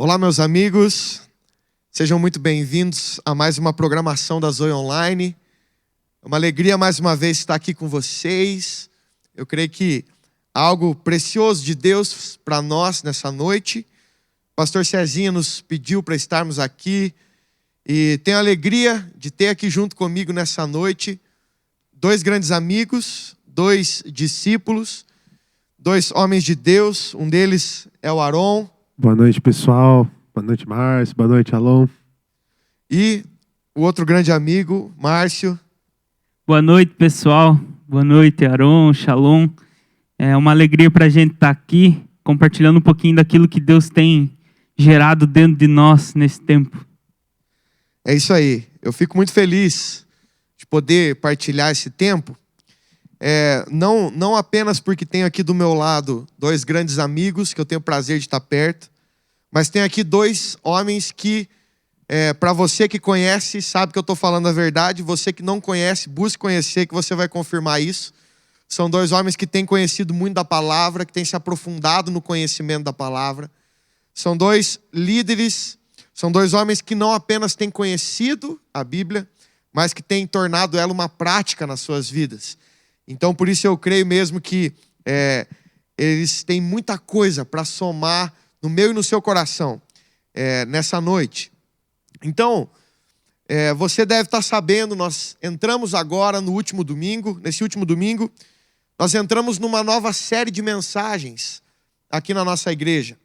Olá, meus amigos, sejam muito bem-vindos a mais uma programação da Zoe Online. É uma alegria mais uma vez estar aqui com vocês. Eu creio que algo precioso de Deus para nós nessa noite. O pastor Cezinha nos pediu para estarmos aqui e tenho a alegria de ter aqui junto comigo nessa noite dois grandes amigos, dois discípulos, dois homens de Deus. Um deles é o Aron. Boa noite, pessoal. Boa noite, Márcio. Boa noite, Alon. E o outro grande amigo, Márcio. Boa noite, pessoal. Boa noite, Aron, Shalom. É uma alegria para a gente estar aqui, compartilhando um pouquinho daquilo que Deus tem gerado dentro de nós nesse tempo. É isso aí. Eu fico muito feliz de poder partilhar esse tempo. Não apenas porque tenho aqui do meu lado dois grandes amigos que eu tenho o prazer de estar perto, mas tenho aqui dois homens que, para você que conhece, sabe que eu estou falando a verdade. Você que não conhece, busque conhecer, que você vai confirmar isso. São dois homens que têm conhecido muito da palavra, que têm se aprofundado no conhecimento da palavra. São dois líderes, são dois homens que não apenas têm conhecido a Bíblia, mas que têm tornado ela uma prática nas suas vidas. Então, por isso eu creio mesmo que eles têm muita coisa para somar no meu e no seu coração nessa noite. Então, você deve estar sabendo, nós entramos agora no último domingo, nesse último domingo, nós entramos numa nova série de mensagens aqui na nossa igreja,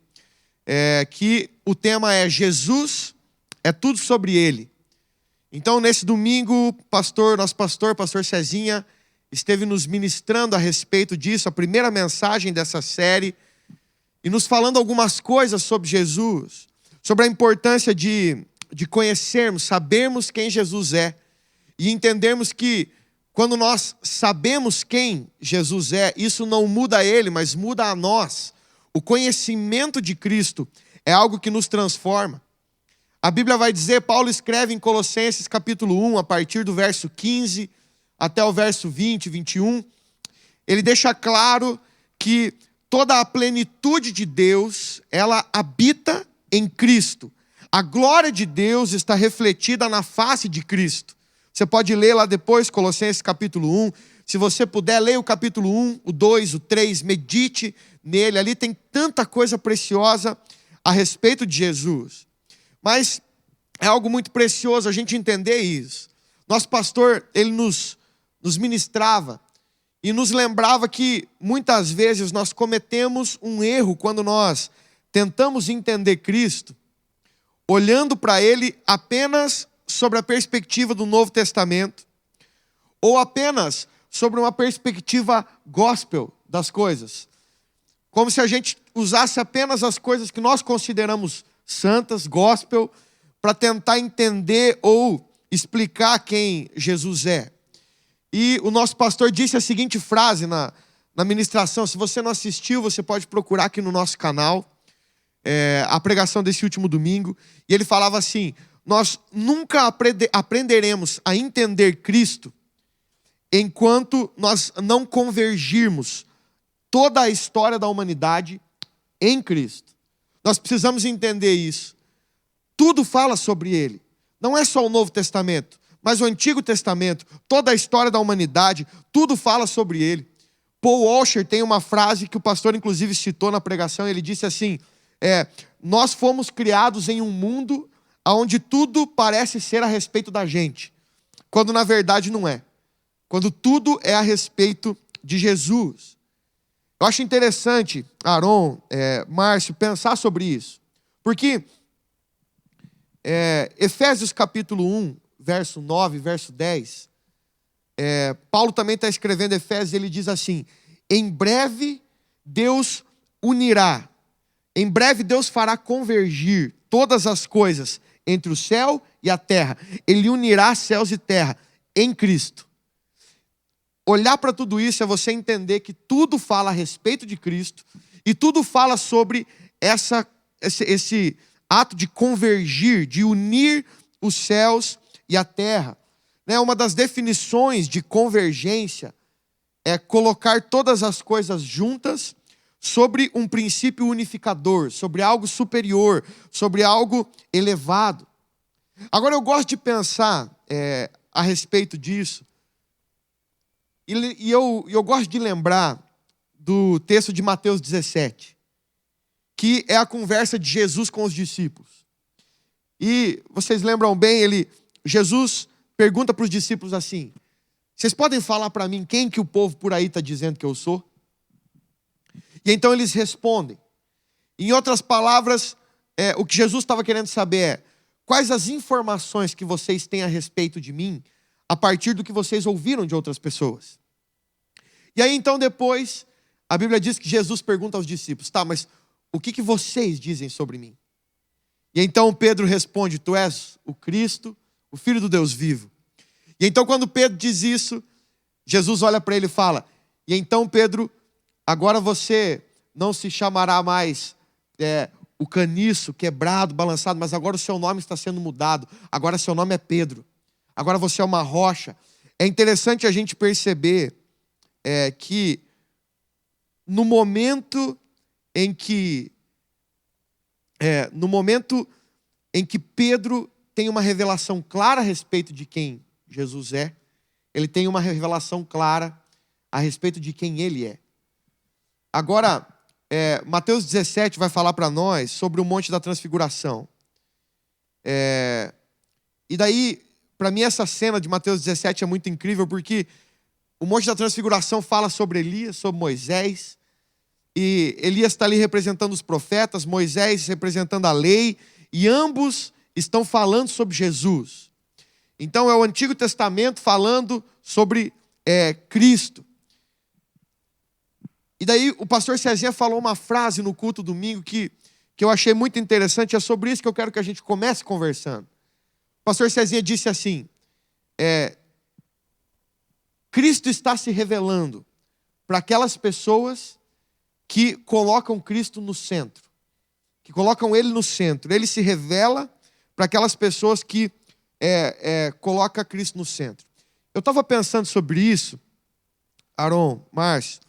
que o tema é Jesus, é tudo sobre Ele. Então, nesse domingo, nosso pastor Cezinha, esteve nos ministrando a respeito disso, a primeira mensagem dessa série, e nos falando algumas coisas sobre Jesus, sobre a importância de conhecermos, sabermos quem Jesus é, e entendermos que quando nós sabemos quem Jesus é, isso não muda Ele, mas muda a nós. O conhecimento de Cristo é algo que nos transforma. A Bíblia vai dizer, Paulo escreve em Colossenses capítulo 1, a partir do verso 15, até o verso 20, 21, ele deixa claro que toda a plenitude de Deus, ela habita em Cristo. A glória de Deus está refletida na face de Cristo. Você pode ler lá depois, Colossenses capítulo 1. Se você puder, leia o capítulo 1, o 2, o 3, medite nele. Ali tem tanta coisa preciosa a respeito de Jesus. Mas é algo muito precioso a gente entender isso. Nosso pastor, ele nos ministrava e nos lembrava que muitas vezes nós cometemos um erro quando nós tentamos entender Cristo olhando para Ele apenas sobre a perspectiva do Novo Testamento ou apenas sobre uma perspectiva gospel das coisas. Como se a gente usasse apenas as coisas que nós consideramos santas, gospel, para tentar entender ou explicar quem Jesus é. E o nosso pastor disse a seguinte frase na ministração. Se você não assistiu, você pode procurar aqui no nosso canal a pregação desse último domingo. E ele falava assim: nós nunca aprenderemos a entender Cristo enquanto nós não convergirmos toda a história da humanidade em Cristo. Nós precisamos entender isso. Tudo fala sobre Ele. Não é só o Novo Testamento, mas o Antigo Testamento, toda a história da humanidade, tudo fala sobre Ele. Paul Washer tem uma frase que o pastor inclusive citou na pregação. Ele disse assim, nós fomos criados em um mundo onde tudo parece ser a respeito da gente, quando na verdade não é. Quando tudo é a respeito de Jesus. Eu acho interessante, Aron, Márcio, pensar sobre isso. Porque Efésios capítulo 1, verso 9, verso 10, Paulo também está escrevendo Efésios, ele diz assim: em breve Deus unirá, em breve Deus fará convergir todas as coisas entre o céu e a terra. Ele unirá céus e terra em Cristo. Olhar para tudo isso é você entender que tudo fala a respeito de Cristo e tudo fala sobre esse ato de convergir, de unir os céus e a terra. Uma das definições de convergência é colocar todas as coisas juntas sobre um princípio unificador, sobre algo superior, sobre algo elevado. Agora, eu gosto de pensar a respeito disso, e eu gosto de lembrar do texto de Mateus 17, que é a conversa de Jesus com os discípulos. E vocês lembram bem, Jesus pergunta para os discípulos assim: vocês podem falar para mim quem que o povo por aí está dizendo que eu sou? E então eles respondem. Em outras palavras, o que Jesus estava querendo saber é: quais as informações que vocês têm a respeito de mim, a partir do que vocês ouviram de outras pessoas? E aí então depois, a Bíblia diz que Jesus pergunta aos discípulos: tá, mas o que vocês dizem sobre mim? E então Pedro responde: tu és o Cristo, o Filho do Deus vivo. E então quando Pedro diz isso, Jesus olha para ele e fala: e então Pedro, agora você não se chamará mais o caniço, quebrado, balançado, mas agora o seu nome está sendo mudado. Agora seu nome é Pedro. Agora você é uma rocha. É interessante a gente perceber que no momento em que Pedro tem uma revelação clara a respeito de quem Jesus é, ele tem uma revelação clara a respeito de quem ele é. Agora, Mateus 17 vai falar para nós sobre o Monte da Transfiguração. E daí, para mim, essa cena de Mateus 17 é muito incrível, porque o Monte da Transfiguração fala sobre Elias, sobre Moisés, e Elias está ali representando os profetas, Moisés representando a lei, e ambos estão falando sobre Jesus. Então é o Antigo Testamento falando sobre Cristo. E daí o pastor Cezinha falou uma frase no culto domingo que eu achei muito interessante, é sobre isso que eu quero que a gente comece conversando. O pastor Cezinha disse assim: Cristo está se revelando para aquelas pessoas que colocam Cristo no centro, que colocam Ele no centro. Ele se revela para aquelas pessoas que colocam Cristo no centro. Eu estava pensando sobre isso, Aron, Márcio,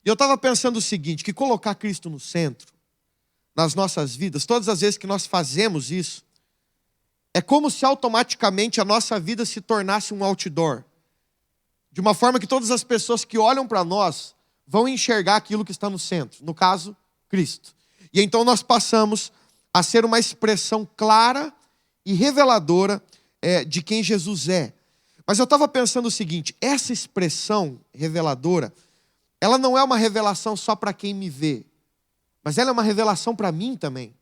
e eu estava pensando o seguinte, que colocar Cristo no centro, nas nossas vidas, todas as vezes que nós fazemos isso, é como se automaticamente a nossa vida se tornasse um outdoor, de uma forma que todas as pessoas que olham para nós vão enxergar aquilo que está no centro, no caso, Cristo. E então nós passamos a ser uma expressão clara e reveladora de quem Jesus é. Mas eu estava pensando o seguinte: essa expressão reveladora, ela não é uma revelação só para quem me vê, mas ela é uma revelação para mim também.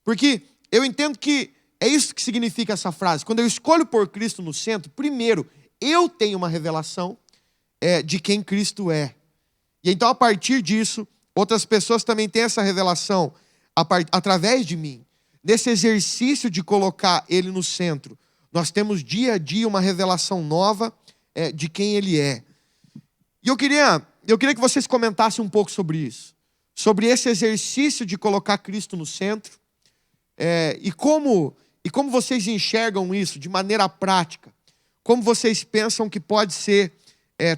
Porque eu entendo que é isso que significa essa frase. Quando eu escolho pôr Cristo no centro, primeiro, eu tenho uma revelação de quem Cristo é. E então, a partir disso, outras pessoas também têm essa revelação através de mim. Nesse exercício de colocar Ele no centro, nós temos dia a dia uma revelação nova de quem Ele é. E eu queria que vocês comentassem um pouco sobre isso. Sobre esse exercício de colocar Cristo no centro. E como vocês enxergam isso de maneira prática. Como vocês pensam que pode ser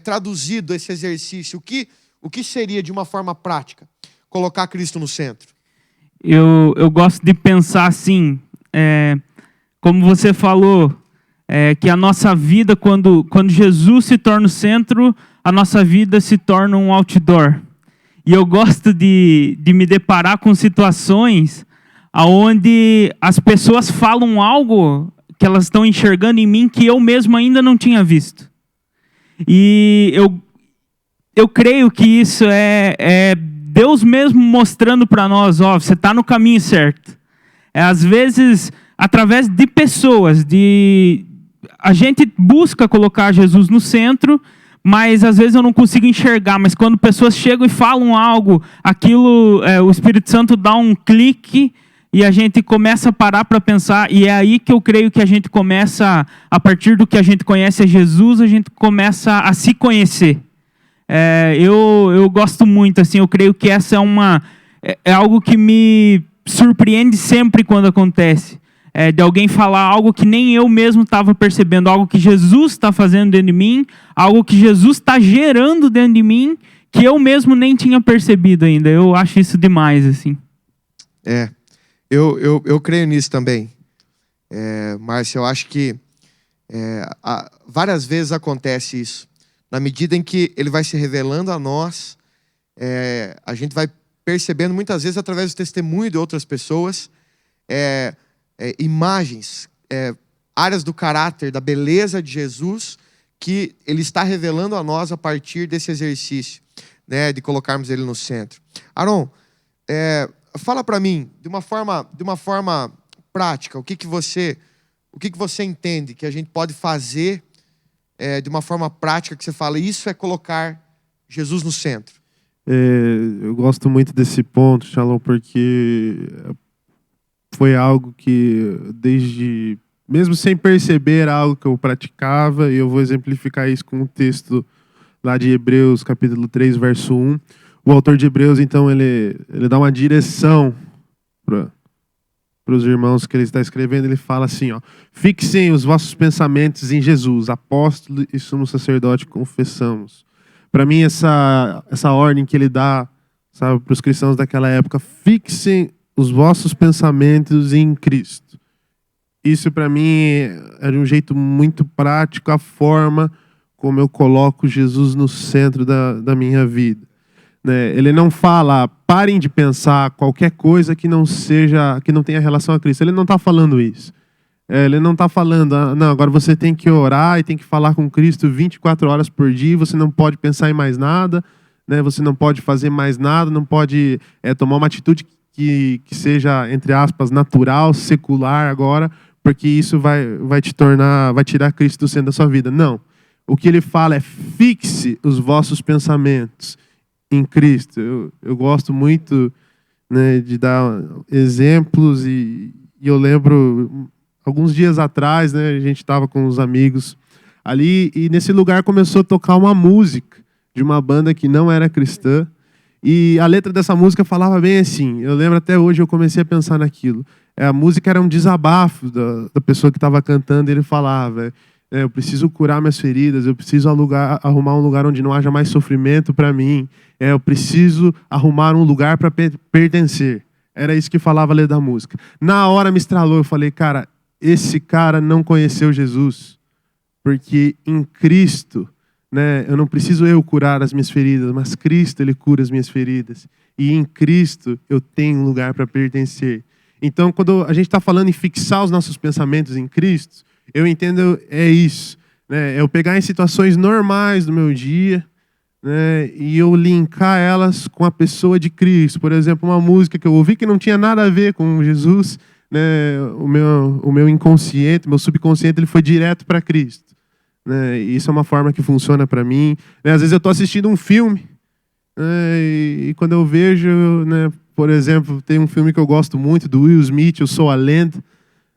traduzido esse exercício? O que seria, de uma forma prática, colocar Cristo no centro? Eu gosto de pensar assim, como você falou, que a nossa vida, quando Jesus se torna o centro, a nossa vida se torna um outdoor. E eu gosto de me deparar com situações onde as pessoas falam algo que elas estão enxergando em mim que eu mesmo ainda não tinha visto. E eu creio que isso é Deus mesmo mostrando para nós: você está no caminho certo. Às vezes, através de pessoas, a gente busca colocar Jesus no centro, mas às vezes eu não consigo enxergar. Mas quando pessoas chegam e falam algo, aquilo, o Espírito Santo dá um clique e a gente começa a parar para pensar. E é aí que eu creio que a gente começa, a partir do que a gente conhece a Jesus, a gente começa a se conhecer. Eu gosto muito, assim, eu creio que essa é algo que me surpreende sempre quando acontece. De alguém falar algo que nem eu mesmo estava percebendo, algo que Jesus está fazendo dentro de mim, algo que Jesus está gerando dentro de mim, que eu mesmo nem tinha percebido ainda. Eu acho isso demais, assim. Eu creio nisso também. Márcio, eu acho que várias vezes acontece isso. Na medida em que ele vai se revelando a nós, a gente vai percebendo muitas vezes através do testemunho de outras pessoas, imagens, áreas do caráter, da beleza de Jesus, que ele está revelando a nós a partir desse exercício, né, de colocarmos ele no centro. Aron, fala para mim, de uma forma prática, o que você entende que a gente pode fazer de uma forma prática, que você fala, isso é colocar Jesus no centro? Eu gosto muito desse ponto, Shalom, porque foi algo que, mesmo sem perceber, era algo que eu praticava, e eu vou exemplificar isso com um texto lá de Hebreus, capítulo 3, verso 1. O autor de Hebreus, então, ele dá uma direção para os irmãos que ele está escrevendo. Ele fala assim, ó: fixem os vossos pensamentos em Jesus, apóstolo e sumo sacerdote, confessamos. Para mim, essa ordem que ele dá, sabe, para os cristãos daquela época: fixem os vossos pensamentos em Cristo. Isso, para mim, era um jeito muito prático, a forma como eu coloco Jesus no centro da minha vida. Né? Ele não fala, parem de pensar qualquer coisa que não tenha relação a Cristo. Ele não está falando isso. Ele não está falando, não, agora você tem que orar e tem que falar com Cristo 24 horas por dia, você não pode pensar em mais nada, né? Você não pode fazer mais nada, não pode tomar uma atitude que seja, entre aspas, natural, secular agora, porque isso vai tirar Cristo do centro da sua vida. Não. O que ele fala é: fixe os vossos pensamentos em Cristo. Eu gosto muito, né, de dar exemplos, e eu lembro, alguns dias atrás, né, a gente estava com uns amigos ali, e nesse lugar começou a tocar uma música de uma banda que não era cristã, e a letra dessa música falava bem assim. Eu lembro até hoje, eu comecei a pensar naquilo. A música era um desabafo da pessoa que estava cantando, e ele falava: eu preciso curar minhas feridas, eu preciso arrumar um lugar onde não haja mais sofrimento para mim, eu preciso arrumar um lugar para pertencer. Era isso que falava a letra da música. Na hora me estralou, eu falei: cara, esse cara não conheceu Jesus, porque em Cristo, né, eu não preciso curar as minhas feridas, mas Cristo, ele cura as minhas feridas, e em Cristo eu tenho um lugar para pertencer. Então, quando a gente está falando em fixar os nossos pensamentos em Cristo, eu entendo isso, né? Eu pegar em situações normais do meu dia, né, e eu linkar elas com a pessoa de Cristo. Por exemplo, uma música que eu ouvi que não tinha nada a ver com Jesus, né, o meu inconsciente, meu subconsciente, ele foi direto para Cristo. Né? E isso é uma forma que funciona para mim. Né? Às vezes eu estou assistindo um filme, né, e quando eu vejo, né, por exemplo, tem um filme que eu gosto muito, do Will Smith, Eu Sou a Lenda.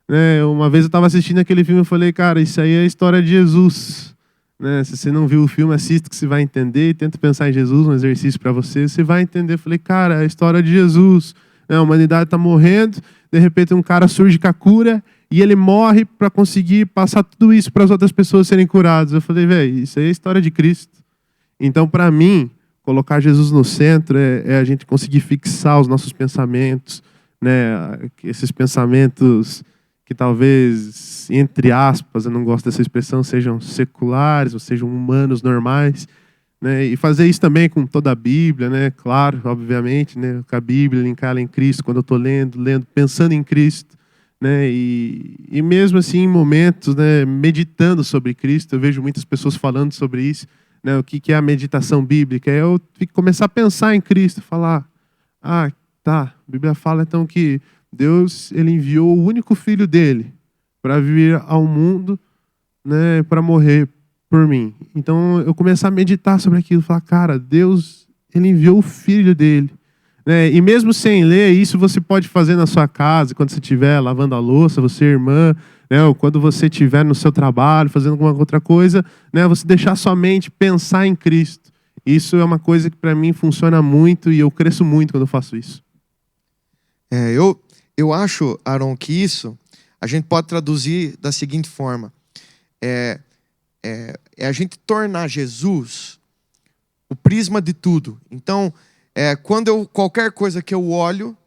Né? Uma vez eu estava assistindo aquele filme e falei: cara, isso aí é a história de Jesus. Né? Se você não viu o filme, assista que você vai entender. Tenta pensar em Jesus, um exercício para você. Você vai entender. Eu falei: cara, é a história de Jesus. Né? A humanidade está morrendo. De repente um cara surge com a cura e ele morre para conseguir passar tudo isso para as outras pessoas serem curadas. Eu falei: velho, isso aí é a história de Cristo. Então, para mim, colocar Jesus no centro é a gente conseguir fixar os nossos pensamentos, né? Esses pensamentos que talvez, entre aspas, eu não gosto dessa expressão, sejam seculares ou sejam humanos normais, né? E fazer isso também com toda a Bíblia, né? Claro, obviamente, né? Com a Bíblia, linkar ela em Cristo, quando eu estou lendo, pensando em Cristo, né? E mesmo assim, em momentos, né, meditando sobre Cristo, eu vejo muitas pessoas falando sobre isso, né? O que é a meditação bíblica? É eu começar a pensar em Cristo, falar: ah, tá, a Bíblia fala então que Deus, ele enviou o único filho dele para vir ao mundo, né, para morrer por mim. Então eu começar a meditar sobre aquilo, falar: cara, Deus, ele enviou o filho dele. Né? E mesmo sem ler, isso você pode fazer na sua casa, quando você estiver lavando a louça, você, irmã, né, ou quando você estiver no seu trabalho, fazendo alguma outra coisa, né, você deixar sua mente pensar em Cristo. Isso é uma coisa que para mim funciona muito, e eu cresço muito quando eu faço isso. Eu acho, Aron, que isso a gente pode traduzir da seguinte forma: é a gente tornar Jesus o prisma de tudo. Então, quando qualquer coisa que eu olho,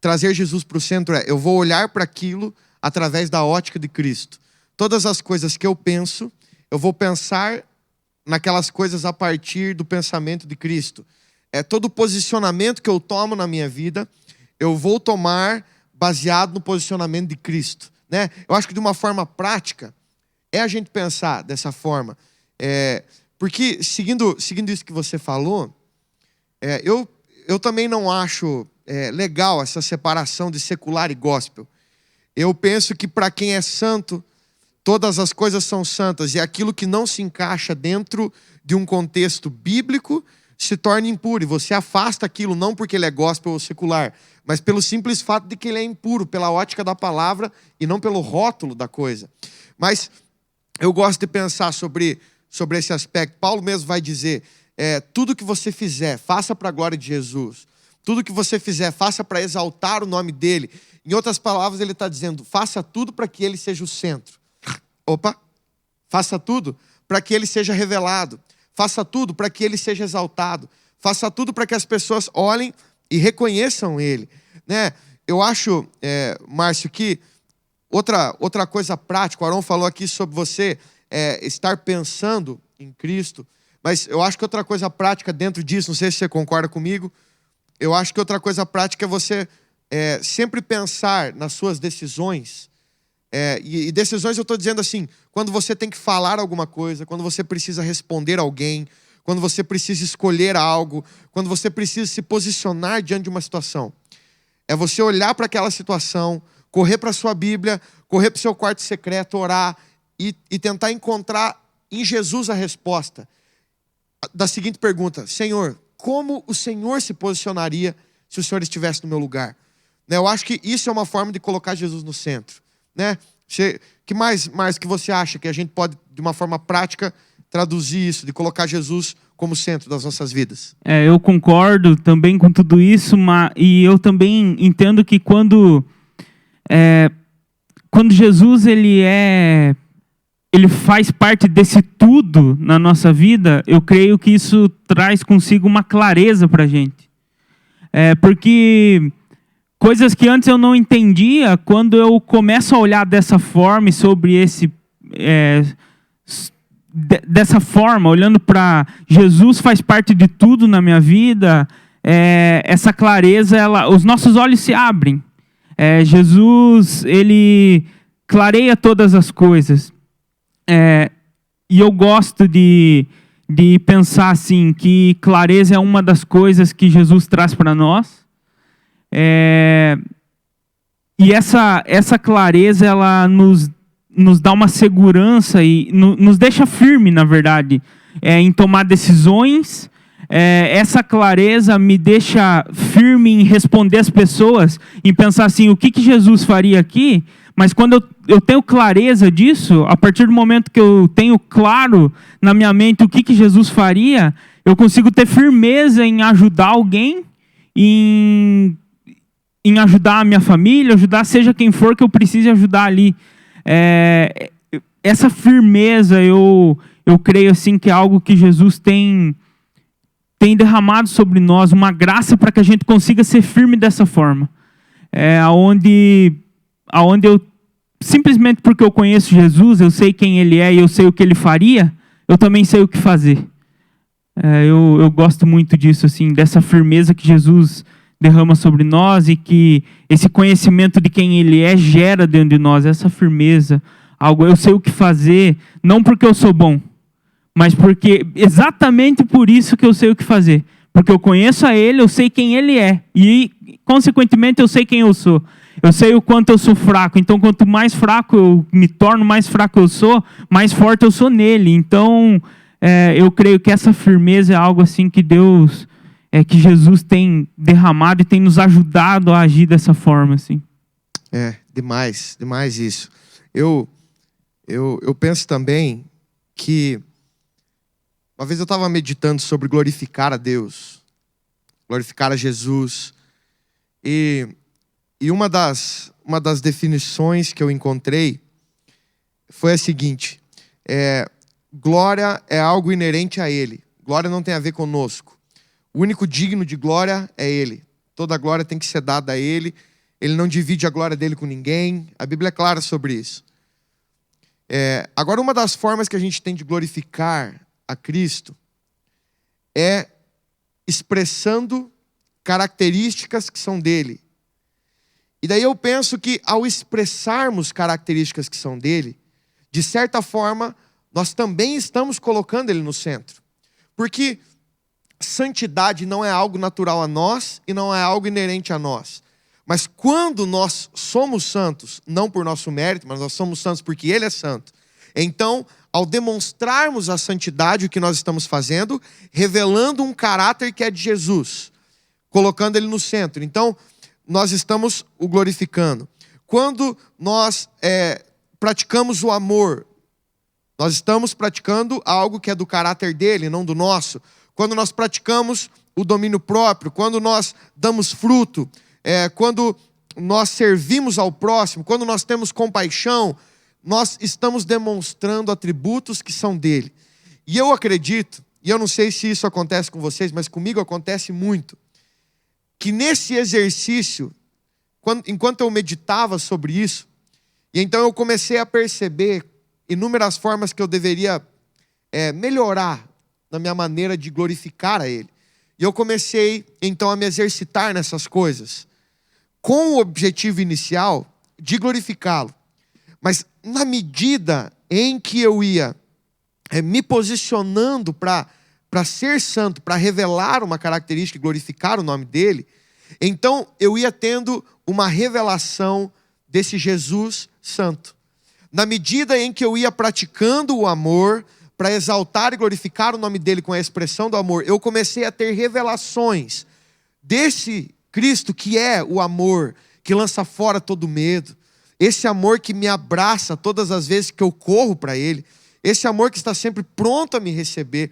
trazer Jesus para o centro eu vou olhar para aquilo através da ótica de Cristo. Todas as coisas que eu penso, eu vou pensar naquelas coisas a partir do pensamento de Cristo. Todo posicionamento que eu tomo na minha vida, eu vou tomar baseado no posicionamento de Cristo, né? Eu acho que de uma forma prática, a gente pensar dessa forma. Porque, seguindo isso que você falou, eu também não acho legal essa separação de secular e gospel. Eu penso que para quem é santo, todas as coisas são santas, e aquilo que não se encaixa dentro de um contexto bíblico se torna impuro, e você afasta aquilo não porque ele é gospel ou secular, mas pelo simples fato de que ele é impuro, pela ótica da palavra e não pelo rótulo da coisa. Mas eu gosto de pensar sobre esse aspecto. Paulo mesmo vai dizer, tudo que você fizer, faça para a glória de Jesus. Tudo que você fizer, faça para exaltar o nome dele. Em outras palavras, ele está dizendo, faça tudo para que ele seja o centro. Faça tudo para que ele seja revelado. Faça tudo para que ele seja exaltado. Faça tudo para que as pessoas olhem e reconheçam ele, né? Eu acho, Márcio, que outra coisa prática, o Arão falou aqui sobre você estar pensando em Cristo, mas eu acho que outra coisa prática dentro disso, não sei se você concorda comigo, eu acho que outra coisa prática é você sempre pensar nas suas decisões. E decisões eu estou dizendo assim, quando você tem que falar alguma coisa, quando você precisa responder alguém, quando você precisa escolher algo, quando você precisa se posicionar diante de uma situação. É você olhar para aquela situação, correr para a sua Bíblia, correr para o seu quarto secreto, orar e tentar encontrar em Jesus a resposta da seguinte pergunta: Senhor, como o Senhor se posicionaria se o Senhor estivesse no meu lugar? Eu acho que isso é uma forma de colocar Jesus no centro, né? Que mais que você acha que a gente pode, de uma forma prática, traduzir isso, de colocar Jesus como centro das nossas vidas? Eu concordo também com tudo isso, e eu também entendo que quando Jesus ele faz parte desse tudo na nossa vida, eu creio que isso traz consigo uma clareza para a gente. Porque coisas que antes eu não entendia, quando eu começo a olhar dessa forma, sobre dessa forma, olhando para Jesus faz parte de tudo na minha vida, essa clareza, os nossos olhos se abrem. Jesus, ele clareia todas as coisas. E eu gosto de pensar assim, que clareza é uma das coisas que Jesus traz para nós. E essa clareza, ela nos dá uma segurança e nos deixa firme, na verdade, em tomar decisões. Essa clareza me deixa firme em responder às pessoas, em pensar assim, o que Jesus faria aqui? Mas quando eu tenho clareza disso, a partir do momento que eu tenho claro na minha mente o que Jesus faria, eu consigo ter firmeza em ajudar alguém, em ajudar a minha família, ajudar seja quem for que eu precise ajudar ali. Essa firmeza, eu creio assim, que é algo que Jesus tem derramado sobre nós, uma graça para que a gente consiga ser firme dessa forma. Aonde eu, simplesmente porque eu conheço Jesus, eu sei quem ele é e eu sei o que ele faria, eu também sei o que fazer. Eu gosto muito disso, assim, dessa firmeza que Jesus derrama sobre nós e que esse conhecimento de quem ele é gera dentro de nós, essa firmeza. Eu sei o que fazer, não porque eu sou bom, mas porque exatamente por isso que eu sei o que fazer. Porque eu conheço a ele, eu sei quem ele é. E, consequentemente, eu sei quem eu sou. Eu sei o quanto eu sou fraco. Então, quanto mais fraco eu me torno, mais fraco eu sou, mais forte eu sou nele. Então, eu creio que essa firmeza é algo assim que Deus, que Jesus tem derramado e tem nos ajudado a agir dessa forma, assim. Demais isso. Eu penso também que uma vez eu estava meditando sobre glorificar a Deus, glorificar a Jesus, e uma das definições que eu encontrei foi a seguinte: glória é algo inerente a Ele. Glória não tem a ver conosco. O único digno de glória é Ele. Toda a glória tem que ser dada a Ele. Ele não divide a glória dele com ninguém. A Bíblia é clara sobre isso. Agora, uma das formas que a gente tem de glorificar a Cristo é expressando características que são dele. E daí eu penso que ao expressarmos características que são dele, de certa forma, nós também estamos colocando ele no centro. Porque santidade não é algo natural a nós e não é algo inerente a nós. Mas quando nós somos santos, não por nosso mérito, mas nós somos santos porque Ele é santo, então, ao demonstrarmos a santidade, o que nós estamos fazendo? Revelando um caráter que é de Jesus, colocando Ele no centro. Então, nós estamos o glorificando. Quando nós praticamos o amor, nós estamos praticando algo que é do caráter dele, não do nosso. Quando nós praticamos o domínio próprio, quando nós damos fruto, quando nós servimos ao próximo, quando nós temos compaixão, nós estamos demonstrando atributos que são dele. E eu acredito, e eu não sei se isso acontece com vocês, mas comigo acontece muito, que nesse exercício, enquanto eu meditava sobre isso, e então eu comecei a perceber inúmeras formas que eu deveria melhorar na minha maneira de glorificar a Ele. E eu comecei, então, a me exercitar nessas coisas, com o objetivo inicial de glorificá-lo. Mas na medida em que eu ia me posicionando para ser santo, para revelar uma característica e glorificar o nome dele, então eu ia tendo uma revelação desse Jesus santo. Na medida em que eu ia praticando o amor, para exaltar e glorificar o nome dele com a expressão do amor, eu comecei a ter revelações desse Cristo que é o amor, que lança fora todo medo, esse amor que me abraça todas as vezes que eu corro para ele, esse amor que está sempre pronto a me receber,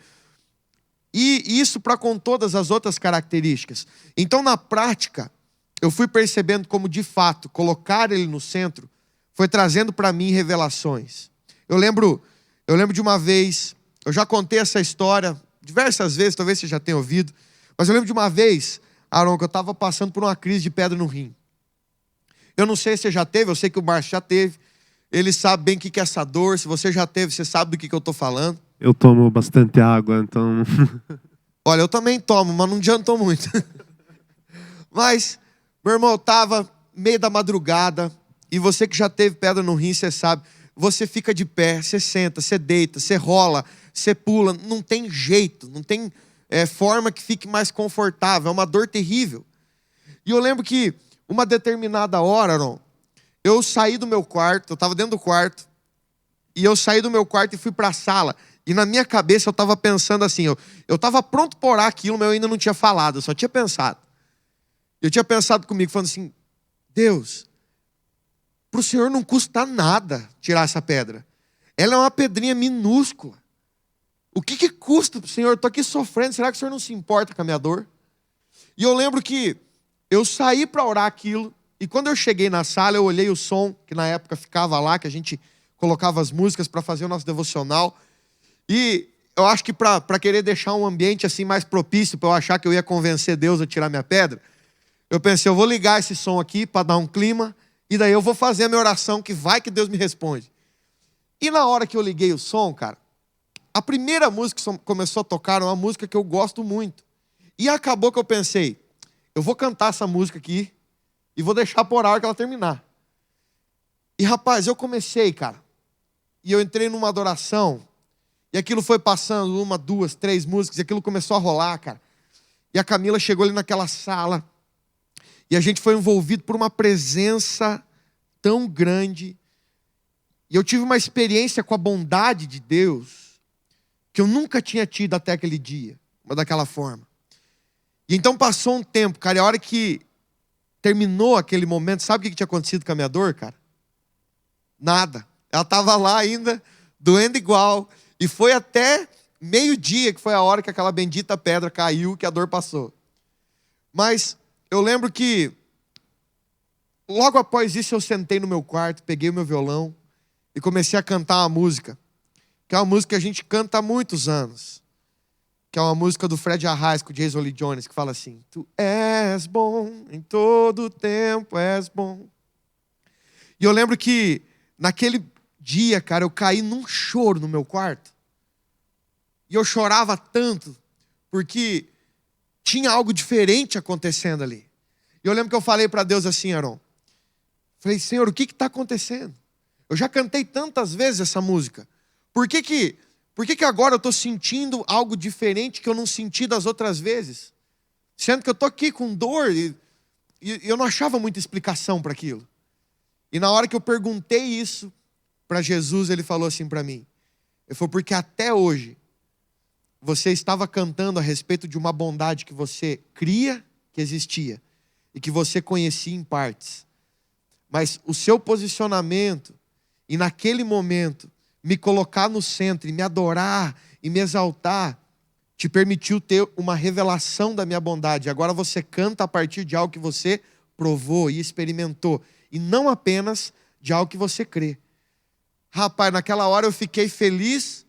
e isso para com todas as outras características. Então, na prática, eu fui percebendo como, de fato, colocar ele no centro foi trazendo para mim revelações. Eu lembro de uma vez, eu já contei essa história diversas vezes, talvez você já tenha ouvido, mas eu lembro de uma vez, Aaron, que eu estava passando por uma crise de pedra no rim. Eu não sei se você já teve, eu sei que o Márcio já teve. Ele sabe bem o que é essa dor. Se você já teve, você sabe do que eu estou falando. Eu tomo bastante água, então... Olha, eu também tomo, mas não adiantou muito. Mas, meu irmão, eu estava meio da madrugada, e você que já teve pedra no rim, você sabe, você fica de pé, você senta, você deita, você rola, você pula, não tem jeito, não tem forma que fique mais confortável, é uma dor terrível. E eu lembro que uma determinada hora, Aaron, eu saí do meu quarto, eu estava dentro do quarto, e eu saí do meu quarto e fui para a sala, e na minha cabeça eu estava pensando assim, eu estava pronto para orar aquilo, mas eu ainda não tinha falado, eu só tinha pensado. Eu tinha pensado comigo, falando assim, Deus, para o Senhor não custa nada tirar essa pedra. Ela é uma pedrinha minúscula. O que custa para o Senhor? Estou aqui sofrendo, será que o Senhor não se importa com a minha dor? E eu lembro que eu saí para orar aquilo, e quando eu cheguei na sala, eu olhei o som, que na época ficava lá, que a gente colocava as músicas para fazer o nosso devocional, e eu acho que para querer deixar um ambiente assim mais propício, para eu achar que eu ia convencer Deus a tirar minha pedra, eu pensei, eu vou ligar esse som aqui para dar um clima, e daí eu vou fazer a minha oração, que vai que Deus me responde. E na hora que eu liguei o som, cara, a primeira música que começou a tocar era uma música que eu gosto muito. E acabou que eu pensei, eu vou cantar essa música aqui e vou deixar por hora que ela terminar. E rapaz, eu comecei, cara, e eu entrei numa adoração, e aquilo foi passando, 1, 2, 3 músicas, e aquilo começou a rolar, cara. E a Camila chegou ali naquela sala, e a gente foi envolvido por uma presença tão grande, e eu tive uma experiência com a bondade de Deus, que eu nunca tinha tido até aquele dia, mas daquela forma. E então passou um tempo, cara, e a hora que terminou aquele momento, sabe o que tinha acontecido com a minha dor, cara? Nada. Ela estava lá ainda, doendo igual, e foi até meio-dia, que foi a hora que aquela bendita pedra caiu, que a dor passou. Mas eu lembro que, logo após isso, eu sentei no meu quarto, peguei o meu violão, e comecei a cantar uma música, que é uma música que a gente canta há muitos anos, que é uma música do Fred Arraes com o Jason Lee Jones, que fala assim: Tu és bom, em todo tempo és bom. E eu lembro que naquele dia, cara, eu caí num choro no meu quarto. E eu chorava tanto, porque tinha algo diferente acontecendo ali. E eu lembro que eu falei para Deus assim, Aron. Falei, Senhor, o que está acontecendo? Eu já cantei tantas vezes essa música. Por que agora eu estou sentindo algo diferente que eu não senti das outras vezes? Sendo que eu estou aqui com dor e eu não achava muita explicação para aquilo. E na hora que eu perguntei isso para Jesus, ele falou assim para mim. Ele falou, porque até hoje você estava cantando a respeito de uma bondade que você cria que existia e que você conhecia em partes. Mas o seu posicionamento e naquele momento me colocar no centro e me adorar e me exaltar te permitiu ter uma revelação da minha bondade. Agora você canta a partir de algo que você provou e experimentou e não apenas de algo que você crê. Rapaz, naquela hora eu fiquei feliz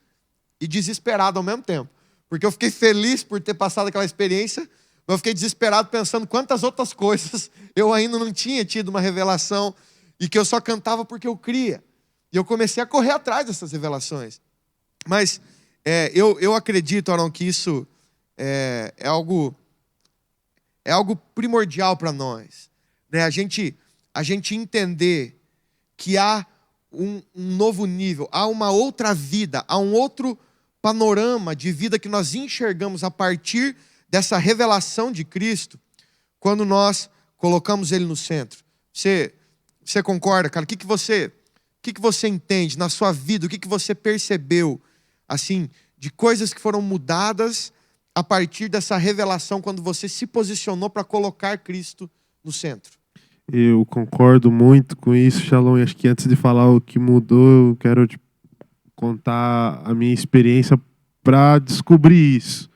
e desesperado ao mesmo tempo. Porque eu fiquei feliz por ter passado aquela experiência, mas eu fiquei desesperado pensando quantas outras coisas eu ainda não tinha tido uma revelação e que eu só cantava porque eu cria. E eu comecei a correr atrás dessas revelações. Mas eu acredito, Arão, que isso é algo primordial para nós. Né? A gente entender que há um novo nível, há uma outra vida, há um outro panorama de vida que nós enxergamos a partir dessa revelação de Cristo, quando nós colocamos Ele no centro. Você concorda, cara? O que você entende na sua vida? O que você percebeu, assim, de coisas que foram mudadas a partir dessa revelação, quando você se posicionou para colocar Cristo no centro? Eu concordo muito com isso, Shalom. E acho que antes de falar o que mudou, eu quero te contar a minha experiência para descobrir isso.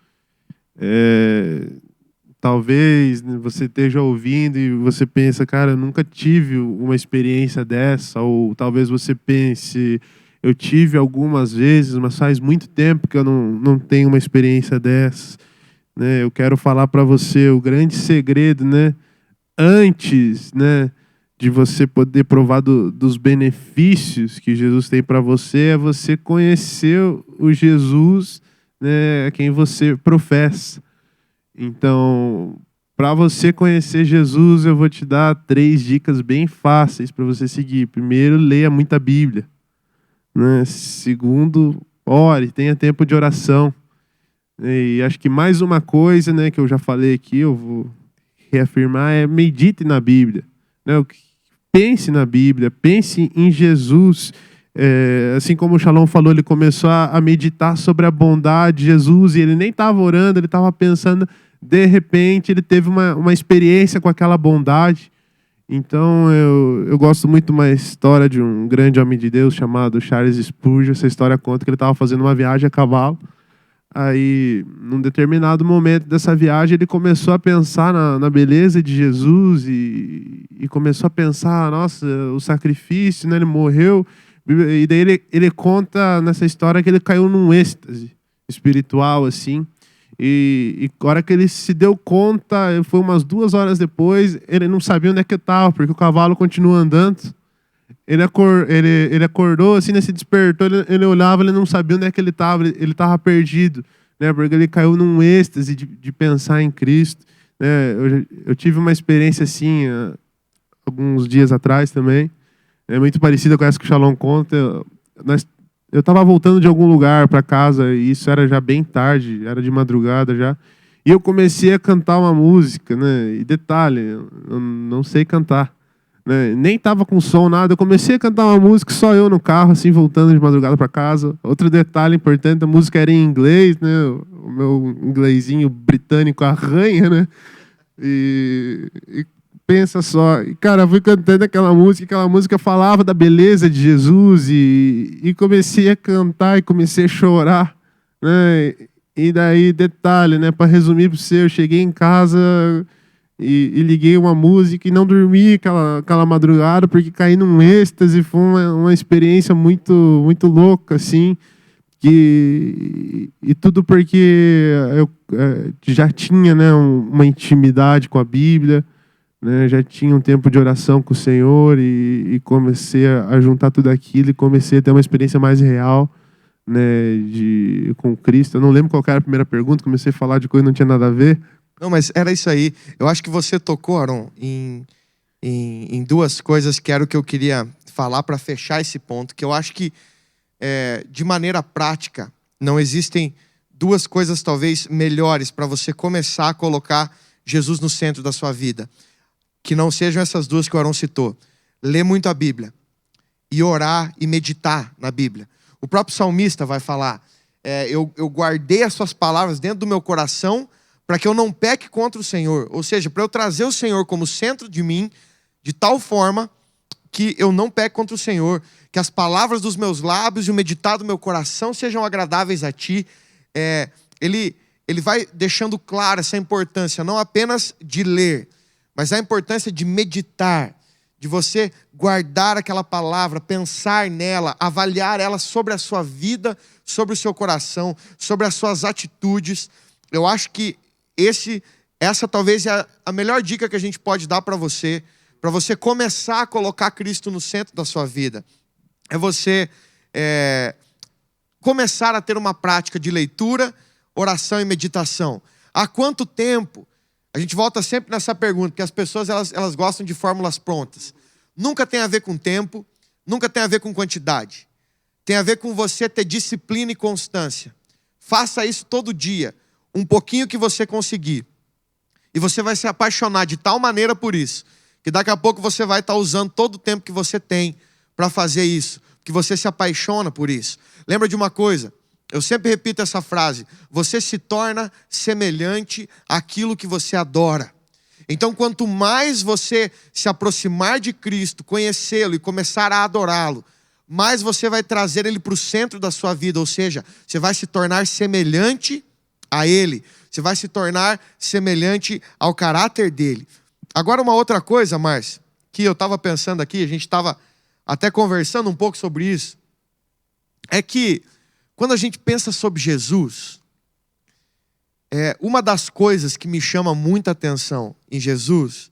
Talvez você esteja ouvindo e você pensa, cara, eu nunca tive uma experiência dessa, ou talvez você pense, eu tive algumas vezes, mas faz muito tempo que eu não tenho uma experiência dessa. Né? Eu quero falar para você o grande segredo, né? Antes, né, de você poder provar dos benefícios que Jesus tem para você, é você conhecer o Jesus, né, a quem você professa. Então, para você conhecer Jesus, eu vou te dar 3 dicas bem fáceis para você seguir. Primeiro, leia muita Bíblia. Né? Segundo, ore, tenha tempo de oração. E acho que mais uma coisa, né, que eu já falei aqui, eu vou reafirmar, é medite na Bíblia. Né? Pense na Bíblia, pense em Jesus. Assim como o Shalom falou, ele começou a meditar sobre a bondade de Jesus e ele nem estava orando, ele estava pensando, de repente ele teve uma experiência com aquela bondade. Então eu gosto muito de uma história de um grande homem de Deus chamado Charles Spurgeon. Essa história conta que ele estava fazendo uma viagem a cavalo. Aí, num determinado momento dessa viagem, ele começou a pensar na beleza de Jesus e começou a pensar, nossa, o sacrifício, né? Ele morreu. E daí ele conta nessa história que ele caiu num êxtase espiritual, assim. E a hora que ele se deu conta, foi umas 2 horas depois, ele não sabia onde é que estava, porque o cavalo continua andando. Ele acordou, assim, né, se despertou, ele olhava, ele não sabia onde é que ele estava perdido, né, porque ele caiu num êxtase de pensar em Cristo. Né. Eu tive uma experiência assim, alguns dias atrás também, muito parecida com essa que o Shalom conta. Eu estava voltando de algum lugar para casa, e isso era já bem tarde, era de madrugada já, e eu comecei a cantar uma música, né, e detalhe, eu não sei cantar. Né? Nem tava com som, nada. Eu comecei a cantar uma música, só eu no carro, assim, voltando de madrugada para casa. Outro detalhe importante, a música era em inglês, né? O meu inglesinho britânico arranha, né? E pensa só. E, cara, eu fui cantando aquela música falava da beleza de Jesus e comecei a cantar e comecei a chorar, né? E daí, detalhe, né? Para resumir para você, eu cheguei em casa e liguei uma música e não dormi aquela madrugada porque caí num êxtase. Foi uma experiência muito, muito louca, assim, E tudo porque eu já tinha, né, uma intimidade com a Bíblia, né, já tinha um tempo de oração com o Senhor e comecei a juntar tudo aquilo e comecei a ter uma experiência mais real, né, com Cristo. Eu não lembro qual era a primeira pergunta, comecei a falar de coisa que não tinha nada a ver. Não, mas era isso aí. Eu acho que você tocou, Aron, em duas coisas que era o que eu queria falar para fechar esse ponto, que eu acho que de maneira prática, não existem duas coisas talvez melhores para você começar a colocar Jesus no centro da sua vida, que não sejam essas duas que o Aron citou. Ler muito a Bíblia e orar e meditar na Bíblia. O próprio salmista vai falar, eu guardei as suas palavras dentro do meu coração para que eu não peque contra o Senhor. Ou seja, para eu trazer o Senhor como centro de mim, de tal forma que eu não peque contra o Senhor, que as palavras dos meus lábios e o meditar do meu coração sejam agradáveis a Ti. Ele vai deixando claro essa importância, não apenas de ler, mas a importância de meditar, de você guardar aquela palavra, pensar nela, avaliar ela sobre a sua vida, sobre o seu coração, sobre as suas atitudes. Eu acho que essa talvez é a melhor dica que a gente pode dar para você começar a colocar Cristo no centro da sua vida. É você começar a ter uma prática de leitura, oração e meditação. Há quanto tempo? A gente volta sempre nessa pergunta, porque as pessoas elas gostam de fórmulas prontas. Nunca tem a ver com tempo, nunca tem a ver com quantidade. Tem a ver com você ter disciplina e constância. Faça isso todo dia, um pouquinho que você conseguir. E você vai se apaixonar de tal maneira por isso, que daqui a pouco você vai estar usando todo o tempo que você tem para fazer isso, que você se apaixona por isso. Lembra de uma coisa? Eu sempre repito essa frase: você se torna semelhante àquilo que você adora. Então, quanto mais você se aproximar de Cristo, conhecê-lo e começar a adorá-lo, mais você vai trazer ele para o centro da sua vida, ou seja, você vai se tornar semelhante a ele, você vai se tornar semelhante ao caráter dele. Agora, uma outra coisa, Márcio, que eu estava pensando aqui, a gente estava até conversando um pouco sobre isso, é que quando a gente pensa sobre Jesus, uma das coisas que me chama muita atenção em Jesus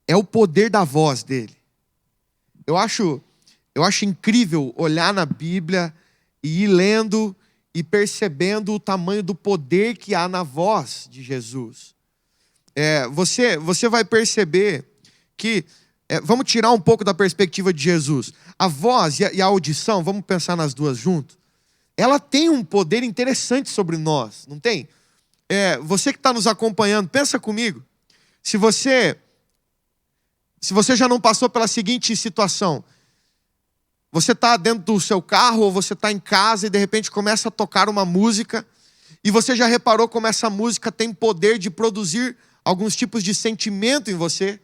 é o poder da voz dele. Eu acho incrível olhar na Bíblia e ir lendo e percebendo o tamanho do poder que há na voz de Jesus. Você vai perceber que, vamos tirar um pouco da perspectiva de Jesus. A voz e a audição, vamos pensar nas duas juntos, ela tem um poder interessante sobre nós, não tem? Você que está nos acompanhando, pensa comigo. Se você já não passou pela seguinte situação, você está dentro do seu carro ou você está em casa e de repente começa a tocar uma música e você já reparou como essa música tem poder de produzir alguns tipos de sentimento em você.